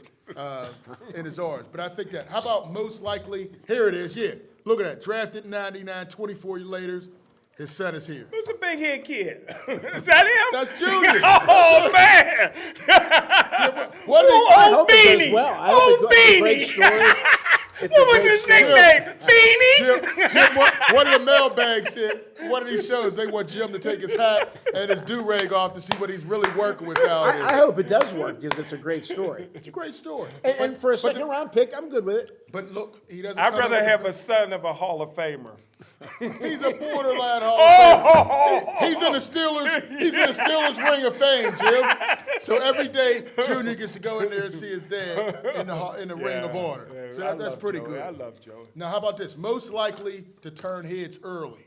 in his arms. But I think that. How about most likely? Here it is, yeah. Look at that. Drafted in 99, 24 years later, his son is here. Who's the big head kid? Is that him? That's Junior. Oh, man. What I is hope it goes well. I hope it goes. It's a great story. It's a What was great his story. nickname? Beanie? Jim, one of the mailbags said, one of these shows, they want Jim to take his hat and his do-rag off to see what he's really working with down I there. hope it does work because it's a great story. It's a great story. And for a second round pick, I'm good with it. But look, he doesn't. I'd come rather in with have a son of a Hall of Famer. He's a borderline Hall of Famer. Oh! He's in the Steelers. He's in the Steelers Ring of Fame, Jim. So every day, Junior gets to go in there and see his dad in the Ring of Honor. Yeah, So I that's love pretty Joey. good. I love Joey. Now, how about this? Most likely to turn heads early.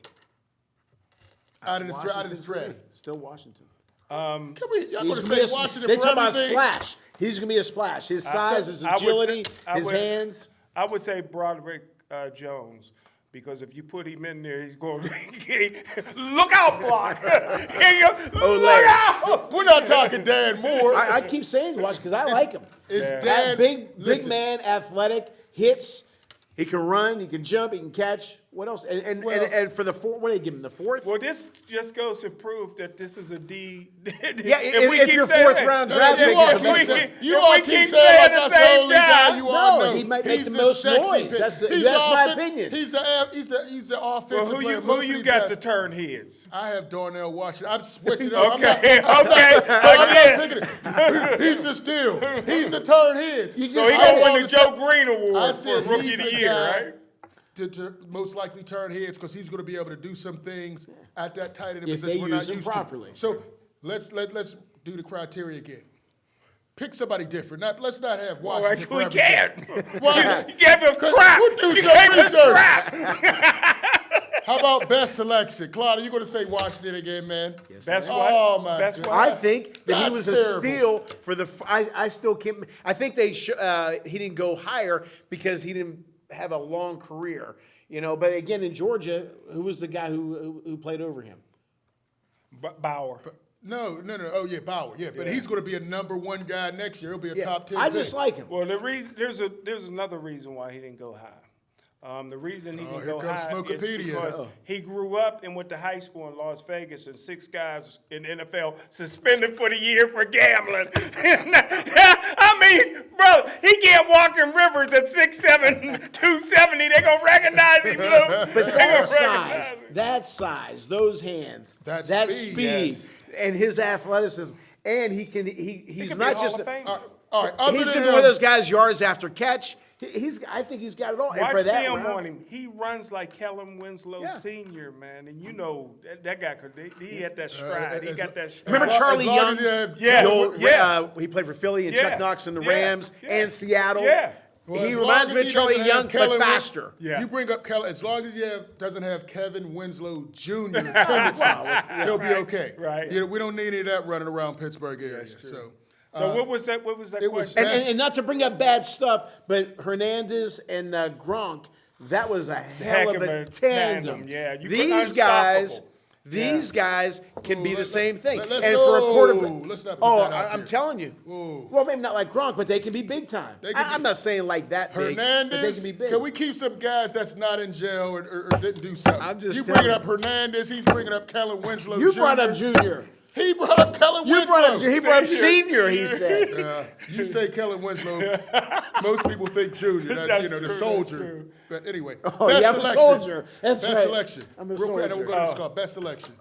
Out of this draft. Still Washington. Can we? Y'all He's gonna gonna be say Washington they're for talking about everything? splash. He's going to be a splash. His size, his I would say- agility, I his would- hands. I would say Broderick Jones. Because if you put him in there, he's going to look out, block. Here you look out. We're not talking Dan Moore. I keep saying Washington because I like him. It's Yeah. Dan. Big listen, man, athletic, hits. He can run. He can jump. He can catch. What else? And for the fourth, what do they give him? The fourth? Well, this just goes to prove that this is a D. Yeah, if you're saying fourth that- round No, draft you pick, all if keep we- saying, if you we all keep keep saying saying like the that's the same only guy. guy you all No, know. he might make He's the the most sexy noise. pick. That's He's my the opinion. He's the Well, offensive who player. you Most who of you these got guys- to turn heads? I have Darnell Washington. I'm switching up. Okay, I'm not again. picking it. He's the steal. He's the turn heads. You So just he said gonna it. win the Joe Green I Award for said Rookie he's of the the Year, guy right? to most likely turn heads because he's going to be able to do some things at that tight end If position they we're use not him used properly. to. So let's do the criteria again. Pick somebody different. Let's not have Well, Washington. for we everything. can't. Why? You gave him crap. We'll do You some gave him research. crap. How about best selection? Claudia, you going to say Washington again, man? That's Oh, what. my That's God. what. I think that he That's was a terrible. steal for the. I still can't. I think he didn't go higher because he didn't have a long career. But again, in Georgia, who was the guy who played over him? Bauer. No. Oh, yeah, Bauer. Yeah, but he's going to be a number one guy next year. He'll be a top 10 I pick. just like him. Well, the reason there's another reason why he didn't go high. The reason he didn't here go comes high is Smokopedia. because he grew up and went to high school in Las Vegas, and 6 guys in the NFL suspended for the year for gambling. I mean, brother, he can't walk in rivers at 6'7", 270. They're gonna recognize him, Lou. But that size, those hands, That that speed, speed, yes. and his athleticism, and he's could not be a just. Hall of Famer. All right. Other He's than gonna be him, one of those guys yards after catch. I think he's got it all. And Watch for that film round, on him. He runs like Kellen Winslow Sr., man. And that guy he had that stride. He got that stride. Remember Charlie as long Young? as you have- Yeah. He played for Philly and Yeah. Chuck Knox and the Yeah. Rams Yeah. and Seattle. Yeah. Well, He as long reminds as me of he Charlie doesn't have Young, but Kellen faster. Yeah. You bring up Kellen, as long as he doesn't have Kevin Winslow Jr. tendencies, he'll be okay. Right. We don't need any of that running around Pittsburgh area. So what was that? What was that it was question? And not to bring up bad stuff, but Hernandez and Gronk, that was a hell of a tandem. Yeah, These guys can be the let's same thing. let's- And for a quarterback, let's not put that out I'm there. telling you. Ooh. Well, maybe not like Gronk, but they can be big time. They can I'm be- not saying like that big, but they Hernandez, can be big. can we keep some guys that's not in jail or didn't do something? I'm just you bringing telling up Hernandez, he's bringing up Kellen Winslow You Jr. brought up Junior. He brought up Kellen Winslow. He brought up Senior, he said. You say Kellen Winslow, most people think Junior, That's the true, that's soldier. true. But anyway, Oh, best yeah, I'm a selection. soldier. That's best right. selection. I'm a Real quick, and then we'll go to soldier. this call. Best selection.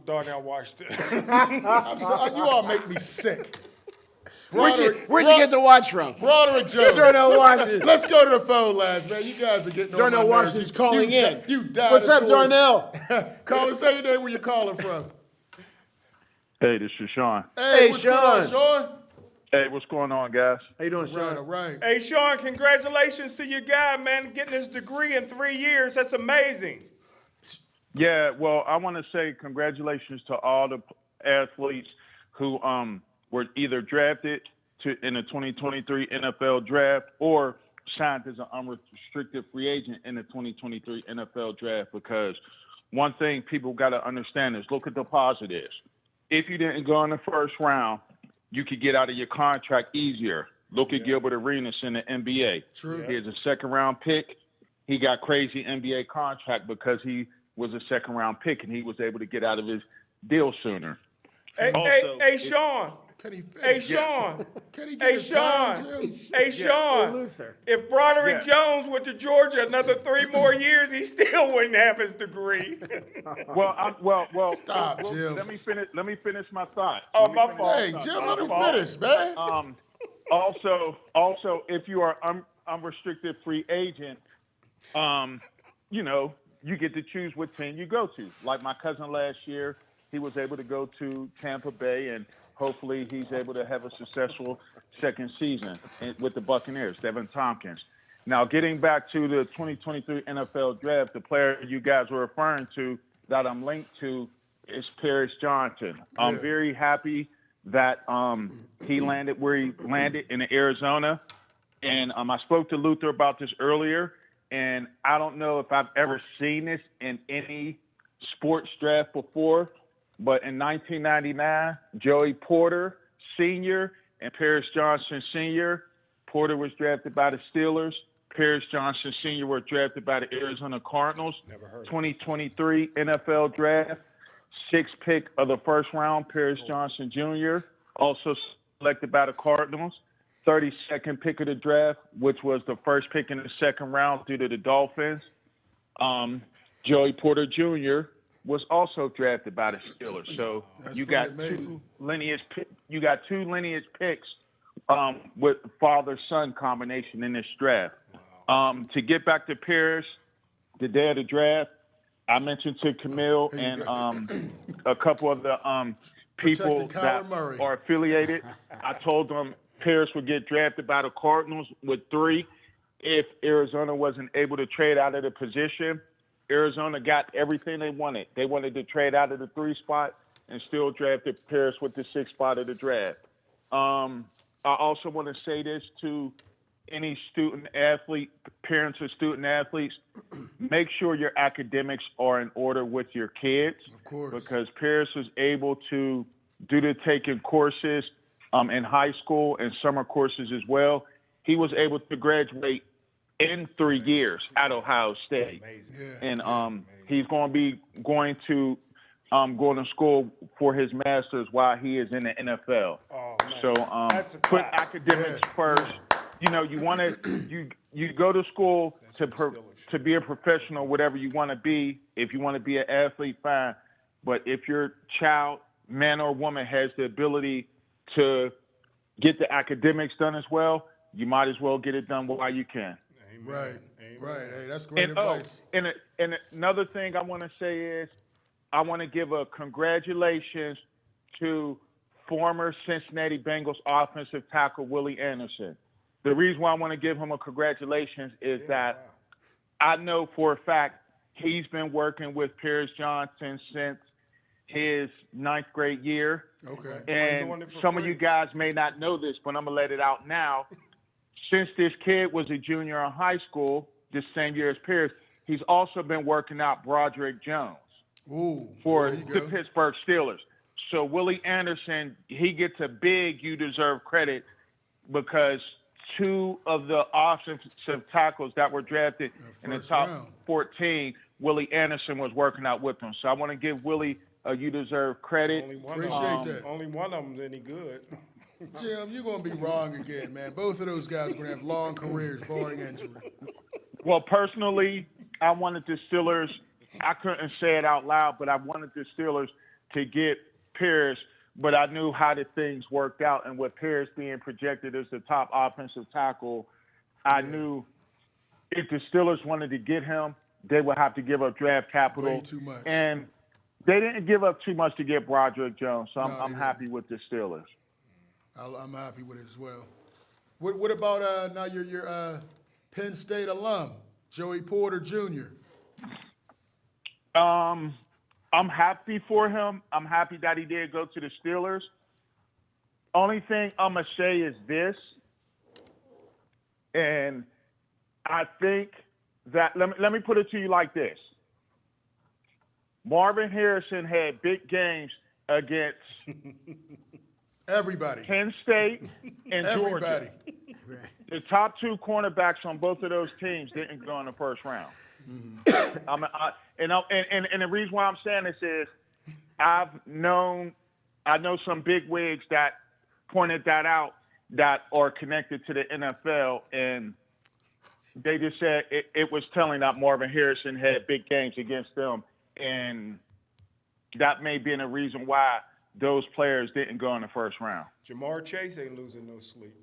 Darnell Washington. You all make me sick. Where'd you get the watch from? Broderick Jones. Darnell Washington. Let's go to the phone lines, man. You guys are getting on Darnell my nerves. Washington's calling in. You What's up, dinosaurs. Darnell? Call and say your name, where you're calling from. Hey, this is Sean. Hey, what's going on, Sean? Hey, what's going on, guys? How you doing, Right, Sean? all right. Hey, Sean, congratulations to your guy, man, getting his degree in 3 years. That's amazing. Yeah, well, I want to say congratulations to all the athletes who were either drafted in the 2023 NFL draft or signed as an unrestricted free agent in the 2023 NFL draft, because one thing people got to understand is look at the positives. If you didn't go in the first round, you could get out of your contract easier. Look at Gilbert Arenas in the NBA. True. He's a second-round pick. He got crazy NBA contract because he was a second-round pick, and he was able to get out of his deal sooner. Hey, Also, hey, Sean. Can he finish? Hey, Sean. Can he get Hey, his time, Sean. Jim? Hey, Sean. Luther. If Broderick Yeah. Jones went to Georgia another 3 more years, he still wouldn't have his degree. Well. Stop, Jim. Let me finish my thought. Oh, Let me my finish fault. Hey, thought. Jim, let him fault. finish, man. Also, if you are unrestricted free agent, you get to choose what team you go to. Like my cousin last year, he was able to go to Tampa Bay, and hopefully he's able to have a successful second season with the Buccaneers, Devin Tompkins. Now, getting back to the 2023 NFL draft, the player you guys were referring to that I'm linked to is Paris Johnson. I'm very happy that he landed where he landed in Arizona. And I spoke to Luther about this earlier, and I don't know if I've ever seen this in any sports draft before, but in 1999, Joey Porter Sr. and Paris Johnson Sr., Porter was drafted by the Steelers. Paris Johnson Sr. was drafted by the Arizona Cardinals. 2023 NFL draft, 6th pick of the first round, Paris Johnson Jr., also selected by the Cardinals. 32nd pick of the draft, which was the first pick in the second round due to the Dolphins. Joey Porter Jr. was also drafted by the Steelers. So you got two lineage picks with father-son combination in this draft. To get back to Paris, the day of the draft, I mentioned to Camille and a couple of the people Protecting that Kyler Murray. are affiliated. I told them Paris would get drafted by the Cardinals with 3 if Arizona wasn't able to trade out of the position. Arizona got everything they wanted. They wanted to trade out of the 3 spot and still drafted Paris with the 6th spot of the draft. I also want to say this to any student athlete, parents of student athletes, make sure your academics are in order with your kids. Of course. Because Paris was able to, due to taking courses in high school and summer courses as well, he was able to graduate in 3 years at Ohio State. And he's going to be going to school for his master's while he is in the NFL. Oh, man. So That's a put clap. academics first. You know, you want to you go to school to be a professional, whatever you want to be. If you want to be an athlete, fine. But if your child, man or woman, has the ability to get the academics done as well, you might as well get it done while you can. Right. Hey, that's great And advice. and another thing I want to say is I want to give a congratulations to former Cincinnati Bengals offensive tackle Willie Anderson. The reason why I want to give him a congratulations is that I know for a fact he's been working with Paris Johnson since his 9th grade year. Okay. And some of you guys may not know this, but I'm going to let it out now. Since this kid was a junior in high school, this same year as Paris, he's also been working out Broderick Jones for there you the go. Pittsburgh Steelers. So Willie Anderson, he gets a big you deserve credit because 2 of the offensive tackles that were drafted in the first top round. 14, Willie Anderson was working out with them. So I want to give Willie a you deserve credit. Appreciate that. Only one of them's any good. Jim, you're going to be wrong again, man. Both of those guys are going to have long careers, barring injury. Well, personally, I wanted the Steelers, I couldn't say it out loud, but I wanted the Steelers to get Paris, but I knew how the things worked out. And with Paris being projected as the top offensive tackle, I knew if the Steelers wanted to get him, they would have to give up draft capital. Way too much. And They didn't give up too much to get Broderick Jones, so No, they I'm didn't. happy with the Steelers. I'm happy with it as well. What about now your Penn State alum, Joey Porter Jr.? I'm happy for him. I'm happy that he did go to the Steelers. Only thing I'm going to say is this, and I think that, let me put it to you like this. Marvin Harrison had big games against Everybody. Penn State and Everybody. Georgia. The top two cornerbacks on both of those teams didn't go in the first round. And the reason why I'm saying this is I know some big wigs that pointed that out that are connected to the NFL, and they just said it was telling that Marvin Harrison had big games against them, and that may be a reason why those players didn't go in the first round. Jamar Chase ain't losing no sleep.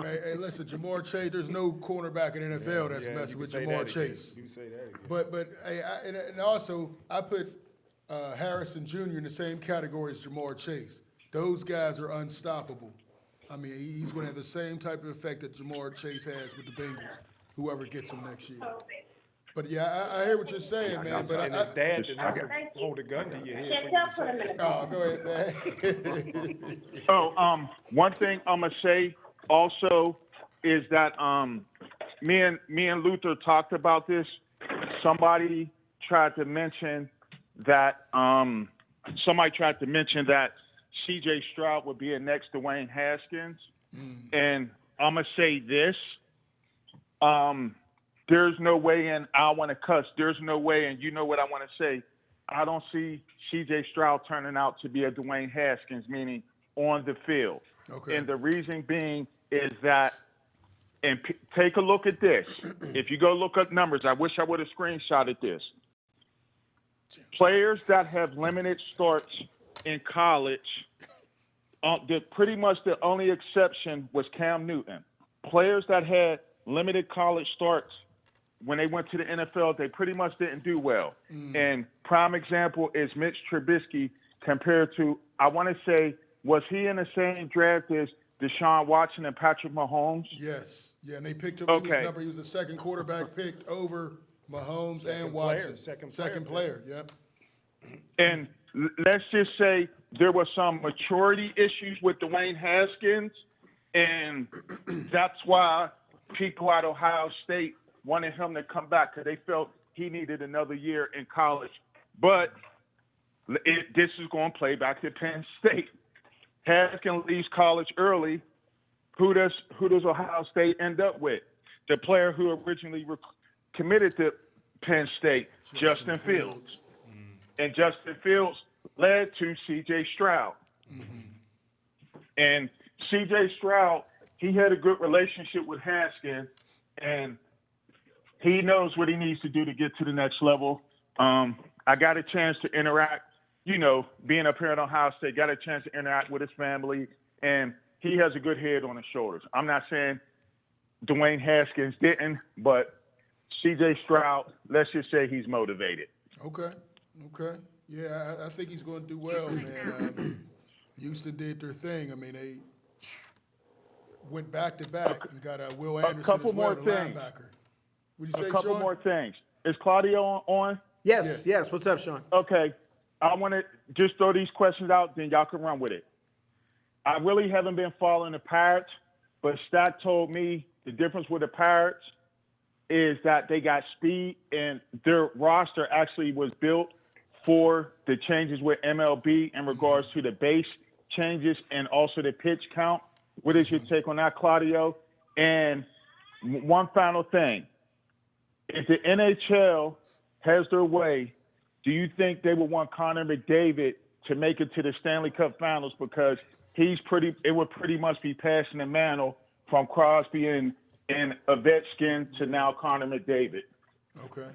Hey, listen, Jamar Chase. There's no cornerback in the NFL that's Yeah, messing you with can say Jamar that again. Chase. You can say that again. But hey, and also I put Harrison Jr. in the same category as Jamar Chase. Those guys are unstoppable. I mean, he's going to have the same type of effect that Jamar Chase has with the Bengals. Whoever gets him next year. But yeah, I hear what you're saying, man. But And his dad didn't have to hold a gun to your head for you to say. oh, go ahead, man. So, one thing I'm gonna say also is that me and Luther talked about this. Somebody tried to mention that C.J. Stroud would be a next Dwayne Haskins, and I'm gonna say this. There's no way, and I want to cuss. There's no way, and you know what I want to say. I don't see C.J. Stroud turning out to be a Dwayne Haskins, meaning on the field. Okay. And the reason being is that, and take a look at this. If you go look up numbers, I wish I would have screenshotted this. Players that have limited starts in college, pretty much the only exception was Cam Newton. Players that had limited college starts, when they went to the NFL, they pretty much didn't do well. And prime example is Mitch Trubisky compared to, I want to say, was he in the same draft as Deshaun Watson and Patrick Mahomes? Yes. Yeah, and they picked him. Okay. He was the second quarterback picked over Mahomes and Watson. Second player. Yep. And let's just say there were some maturity issues with Dwayne Haskins, and that's why people at Ohio State wanted him to come back because they felt he needed another year in college. But this is going to play back to Penn State. Haskins leaves college early. Who does Ohio State end up with? The player who originally committed to Penn State, Justin Fields. And Justin Fields led to C.J. Stroud. And C.J. Stroud, he had a good relationship with Haskins, and he knows what he needs to do to get to the next level. I got a chance to interact, being up here at Ohio State, got a chance to interact with his family, and he has a good head on his shoulders. I'm not saying Dwayne Haskins didn't, but C.J. Stroud, let's just say he's motivated. Okay. Yeah, I think he's going to do well, man. Houston did their thing. I mean, they went back to back and got Will Anderson couple as well, more the things. linebacker. Would you say, A couple Sean? more things. Is Claudio on? Yes. What's up, Sean? Okay. I want to just throw these questions out, then y'all can run with it. I really haven't been following the Pirates, but Stack told me the difference with the Pirates is that they got speed, and their roster actually was built for the changes with MLB in regards to the base changes and also the pitch count. What is your take on that, Claudio? And one final thing. If the NHL has their way, do you think they would want Connor McDavid to make it to the Stanley Cup Finals because it would pretty much be passing the mantle from Crosby and Ovechkin to now Connor McDavid? Okay.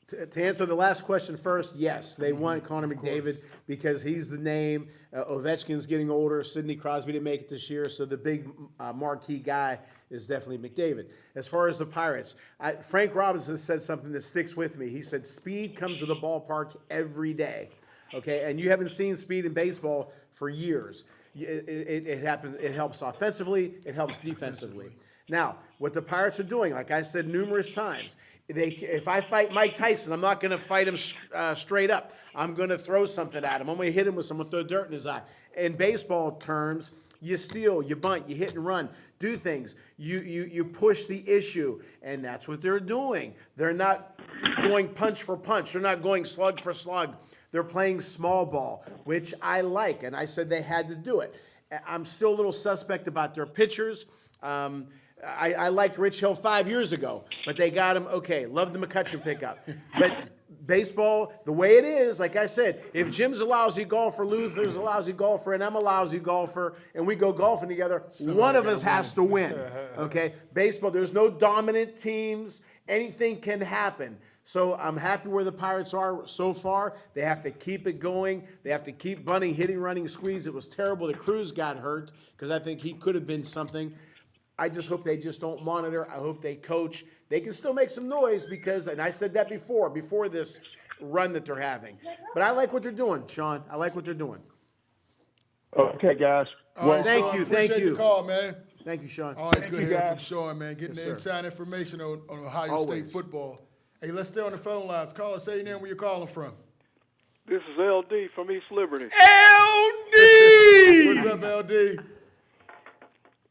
To answer the last question first, yes, they want Connor McDavid because he's the name. Ovechkin's getting older. Sidney Crosby didn't make it this year, so the big marquee guy is definitely McDavid. As far as the Pirates, Frank Robinson said something that sticks with me. He said, speed comes to the ballpark every day. okay? And you haven't seen speed in baseball for years. It happens. It helps offensively. It helps defensively. Now, what the Pirates are doing, like I said numerous times, if I fight Mike Tyson, I'm not going to fight him straight up. I'm going to throw something at him. I'm going to hit him with something, throw dirt in his eye. In baseball terms, you steal, you bunt, you hit and run, do things. You push the issue, and that's what they're doing. They're not going punch for punch. They're not going slug for slug. They're playing small ball, which I like, and I said they had to do it. I'm still a little suspect about their pitchers. I liked Rich Hill 5 years ago, but they got him. Okay, love the McCutcheon pickup. But baseball, the way it is, like I said, if Jim's a lousy golfer, Luther's a lousy golfer, and I'm a lousy golfer, and we go golfing together, one of us has to win. Okay? Baseball, there's no dominant teams. Anything can happen. So I'm happy where the Pirates are so far. They have to keep it going. They have to keep bunting, hitting, running, squeeze. It was terrible that Cruz got hurt because I think he could have been something. I just hope they just don't monitor. I hope they coach. They can still make some noise because, and I said that before this run that they're having. But I like what they're doing, Sean. I like what they're doing. Okay, guys. All right, thank Sean, you, appreciate thank you. the call, man. Thank you, Sean. Always good you, hearing guys. from Sean, man. Getting the inside information on Ohio Always. State football. Hey, let's stay on the phone lines. Caller, say your name, where you're calling from. This is LD from East Liberty. LD! What's up, LD?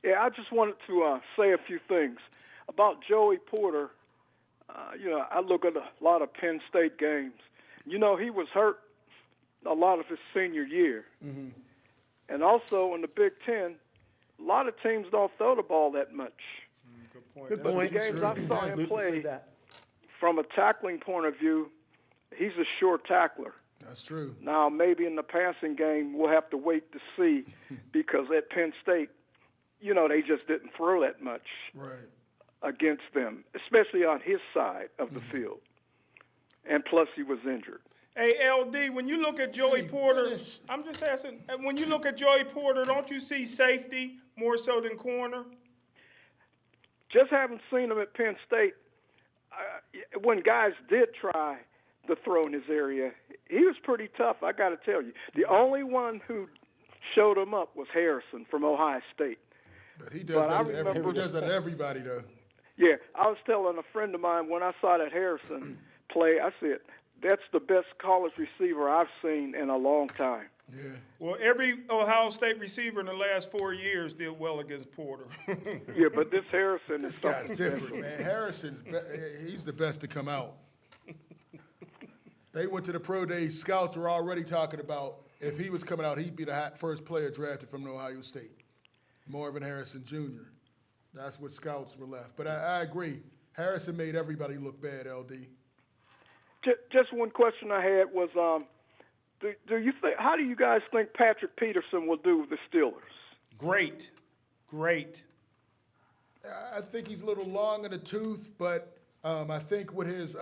Yeah, I just wanted to say a few things about Joey Porter. I look at a lot of Penn State games. He was hurt a lot of his senior year. Mm-hmm. And also in the Big Ten, a lot of teams don't throw the ball that much. Good But point. the games I saw him Luther play, said that. from a tackling point of view, he's a sure tackler. That's true. Now, maybe in the passing game, we'll have to wait to see because at Penn State, they just didn't throw that much against them, especially on his side of the field. And plus, he was injured. Hey, LD, when you look at Joey Porter, I'm just asking, when you look at Joey Porter, don't you see safety more so than corner? Just haven't seen him at Penn State. When guys did try to throw in his area, he was pretty tough, I got to tell you. The only one who showed him up was Harrison from Ohio State. But he does that to everybody, though. Yeah, I was telling a friend of mine when I saw that Harrison play, I said, that's the best college receiver I've seen in a long time. Yeah. Well, every Ohio State receiver in the last 4 years did well against Porter. Yeah, but this Harrison This is guy's something different, man. Harrison's he's the best to come out. They went to the pro days. Scouts were already talking about if he was coming out, he'd be the first player drafted from Ohio State. Marvin Harrison Jr. That's what scouts were left. But I agree. Harrison made everybody look bad, LD. Just one question I had was, do you think? How do you guys think Patrick Peterson will do with the Steelers? Great. I think he's a little long in the tooth, but I think with his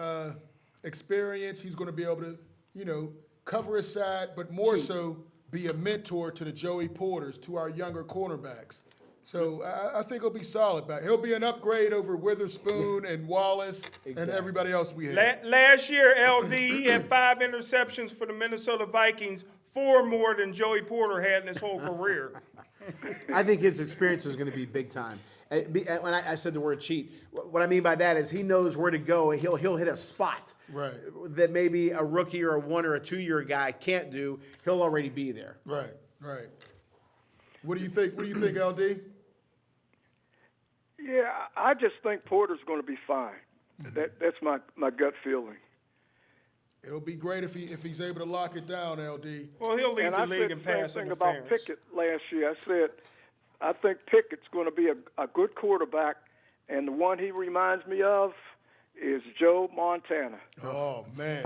experience, he's going to be able to, cover his side, but more so be a mentor to the Joey Porters, to our younger cornerbacks. So I think he'll be solid back. He'll be an upgrade over Witherspoon and Wallace and everybody else we had. Last year, LD, he had 5 interceptions for the Minnesota Vikings, 4 more than Joey Porter had in his whole career. I think his experience is going to be big time. When I said the word cheat, what I mean by that is he knows where to go. He'll hit a spot that maybe a rookie or a 1 or a 2 year guy can't do. He'll already be there. Right. What do you think? What do you think, LD? Yeah, I just think Porter's going to be fine. That's my gut feeling. It'll be great if he's able to lock it down, LD. Well, he'll lead the league in pass pass thing interference. about Pickett last year. I said I think Pickett's going to be a good quarterback, and the one he reminds me of is Joe Montana. Oh man,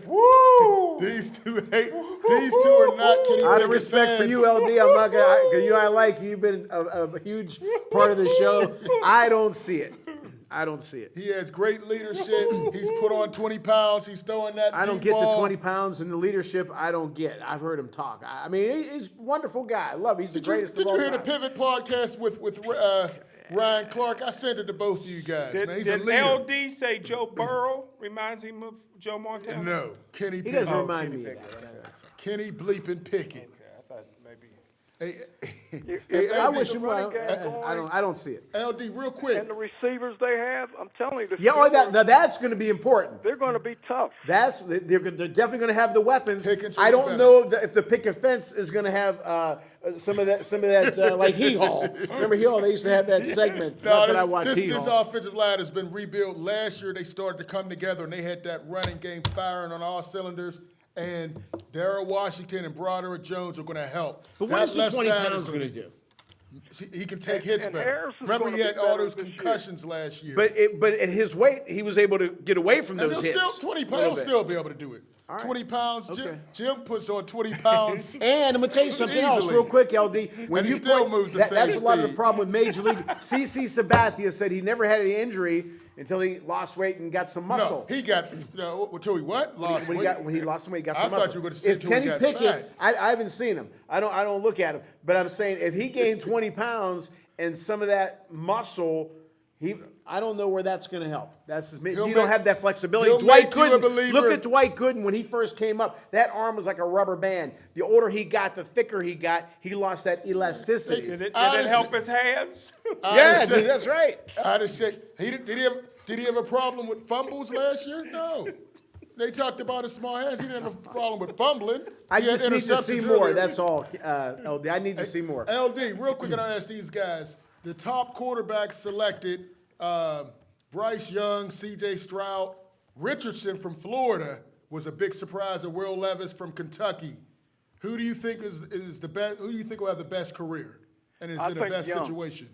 Woo! these two are not Kenny Out of Pickett respect for fans. you, LD, I'm not gonna. I like you. You've been a huge part of the show. I don't see it. He has great leadership. He's put on 20 pounds. He's throwing that. I don't deep get ball. the 20 pounds and the leadership. I don't get. I've heard him talk. I mean, he's a wonderful guy. I love him. He's the greatest Did of all you hear the time. Pivot podcast with Ryan Clark, I sent it to both of you guys, Did, man. He's a did leader. LD say Joe Burrow reminds him of Joe Montana? No, Kenny He Pickett. doesn't remind Kenny me of Pickett, that. That's all. Kenny bleeping Pickett. Okay, I thought maybe. Hey, If I they wish get you the running would. game going, I don't see it. LD, real quick. and the receivers they have, I'm telling you, the Yeah, Steelers, that's going to be important. they're going to be tough. They're definitely going to have the weapons. Pickens will I be don't better. know if the picket fence is going to have some of that like Hee Haw. Remember Hee Haw? They used to have that segment. No, Not that I watch this Hee Haw. offensive line has been rebuilt. Last year, they started to come together, and they had that running game firing on all cylinders. And Darrell Washington and Broderick Jones are going to help. But what That is the left 20 side pounds is going to do? He can take hits and better. Harris is Remember, gonna he be had all better those this year. concussions last year. But at his weight, he was able to get away from and those he'll hits. still 20 a little pounds bit. still be able to do it. right. 20 pounds. Okay. Jim puts on 20 pounds. And I'm gonna tell you something else Easily. real quick, LD. When And he you still play, moves the that's same a lot of the speed. problem with Major League. CC Sabathia said he never had any injury until he lost weight and got some muscle. No, he got until he what? Lost when weight. he lost some weight, he got I some thought muscle. you were gonna say If till he Kenny got Pickett, fat. I haven't seen him. I don't look at him, but I'm saying if he gained 20 pounds and some of that muscle, I don't know where that's going to help. That's just me. He'll You don't make- have that flexibility. he'll Dwight make you a Gooden. believer. Look at Dwight Gooden when he first came up. That arm was like a rubber band. The older he got, the thicker he got. He lost that elasticity. Did it Out of help shape. his hands? Yeah, dude, that's right. Out of shape. Did he have a problem with fumbles last year? No. They talked about his small hands. He didn't have a problem with fumbling. I He had just need to see interceptions more. earlier. That's all, LD. I need to see more. LD, real quick, and I'll ask these guys. The top quarterbacks selected, Bryce Young, C.J. Stroud, Richardson from Florida was a big surprise, and Will Levis from Kentucky. Who do you think is the best? Who do you think will have the best career and is I in the think best Young. situation?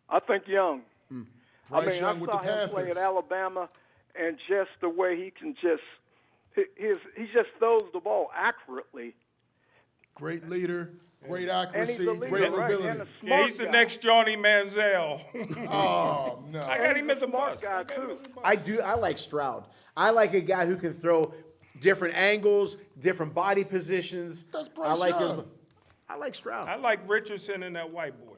I think Young. Bryce I mean, Young I with saw the him play Panthers. at Alabama, and just the way he can he just throws the ball accurately. Great leader, great And accuracy, he's a leader, great right? mobility. And a Yeah, smart he's the guy. next Johnny Manziel. Oh no! I got And him he's as a a smart bust. guy, I got him too. as a bust. I like Stroud. I like a guy who can throw different angles, different body positions. That's Bryce I like Young. I like Stroud. I like Richardson and that white boy.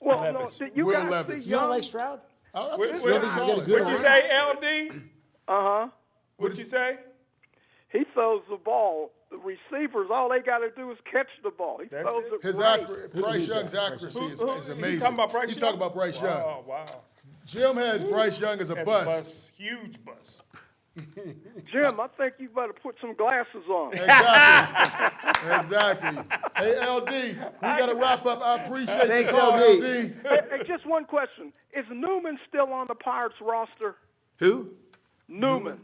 Well, no, Levis. you Will guys Levis. see You don't Young. like Stroud? I What- think what- Stroud's he's got a solid. good What'd you arm. say, LD? Uh-huh. What'd you say? He throws the ball. The receivers, all they got to do is catch the ball. He That's throws it. it His right. Bryce Young's accuracy is He's amazing. talking about Bryce He's Young? talking about Bryce Young. Oh, wow. Jim has Bryce Young as a That's bust. a bust. Huge bust. Jim, I think you better put some glasses on. Exactly. Exactly. Hey, LD, we got to wrap up. I appreciate Thanks, the call, LD. Hey, just one question. Is Newman still on the Pirates roster? Who? Newman.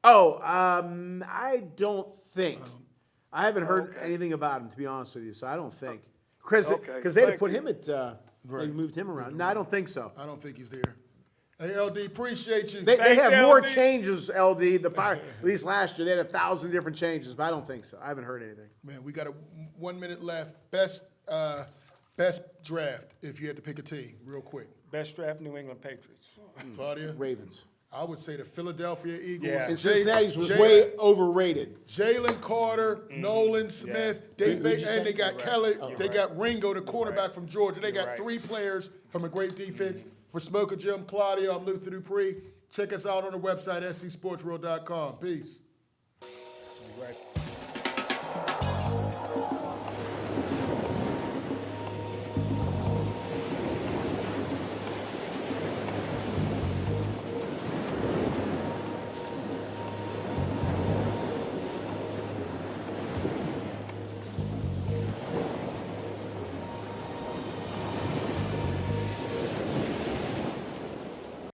Oh, I don't think. I haven't heard anything about him, to be honest with you, so I don't think. Because Okay, they'd have thank put you. him at, they moved him around. No, I don't think so. I don't think he's there. Hey, LD, appreciate you. They Thanks, have more LD. changes, LD. The Pirates, at least last year, they had 1,000 different changes, but I don't think so. I haven't heard anything. Man, we got 1 minute left. Best draft, if you had to pick a team, real quick. Best draft, New England Patriots. Claudia? Ravens. I would say the Philadelphia Eagles. Yeah. And Jay- Cincinnati's was Jay- way overrated. Jalen Carter, Nolan Smith, and they got Kelly, they got Ringo, the cornerback from Georgia. They got right. 3 players from a great defense. For Smoker Jim, Claudia, I'm Luther Dupree. Check us out on the website, SteelCitySportsWorld.com. Peace. Right.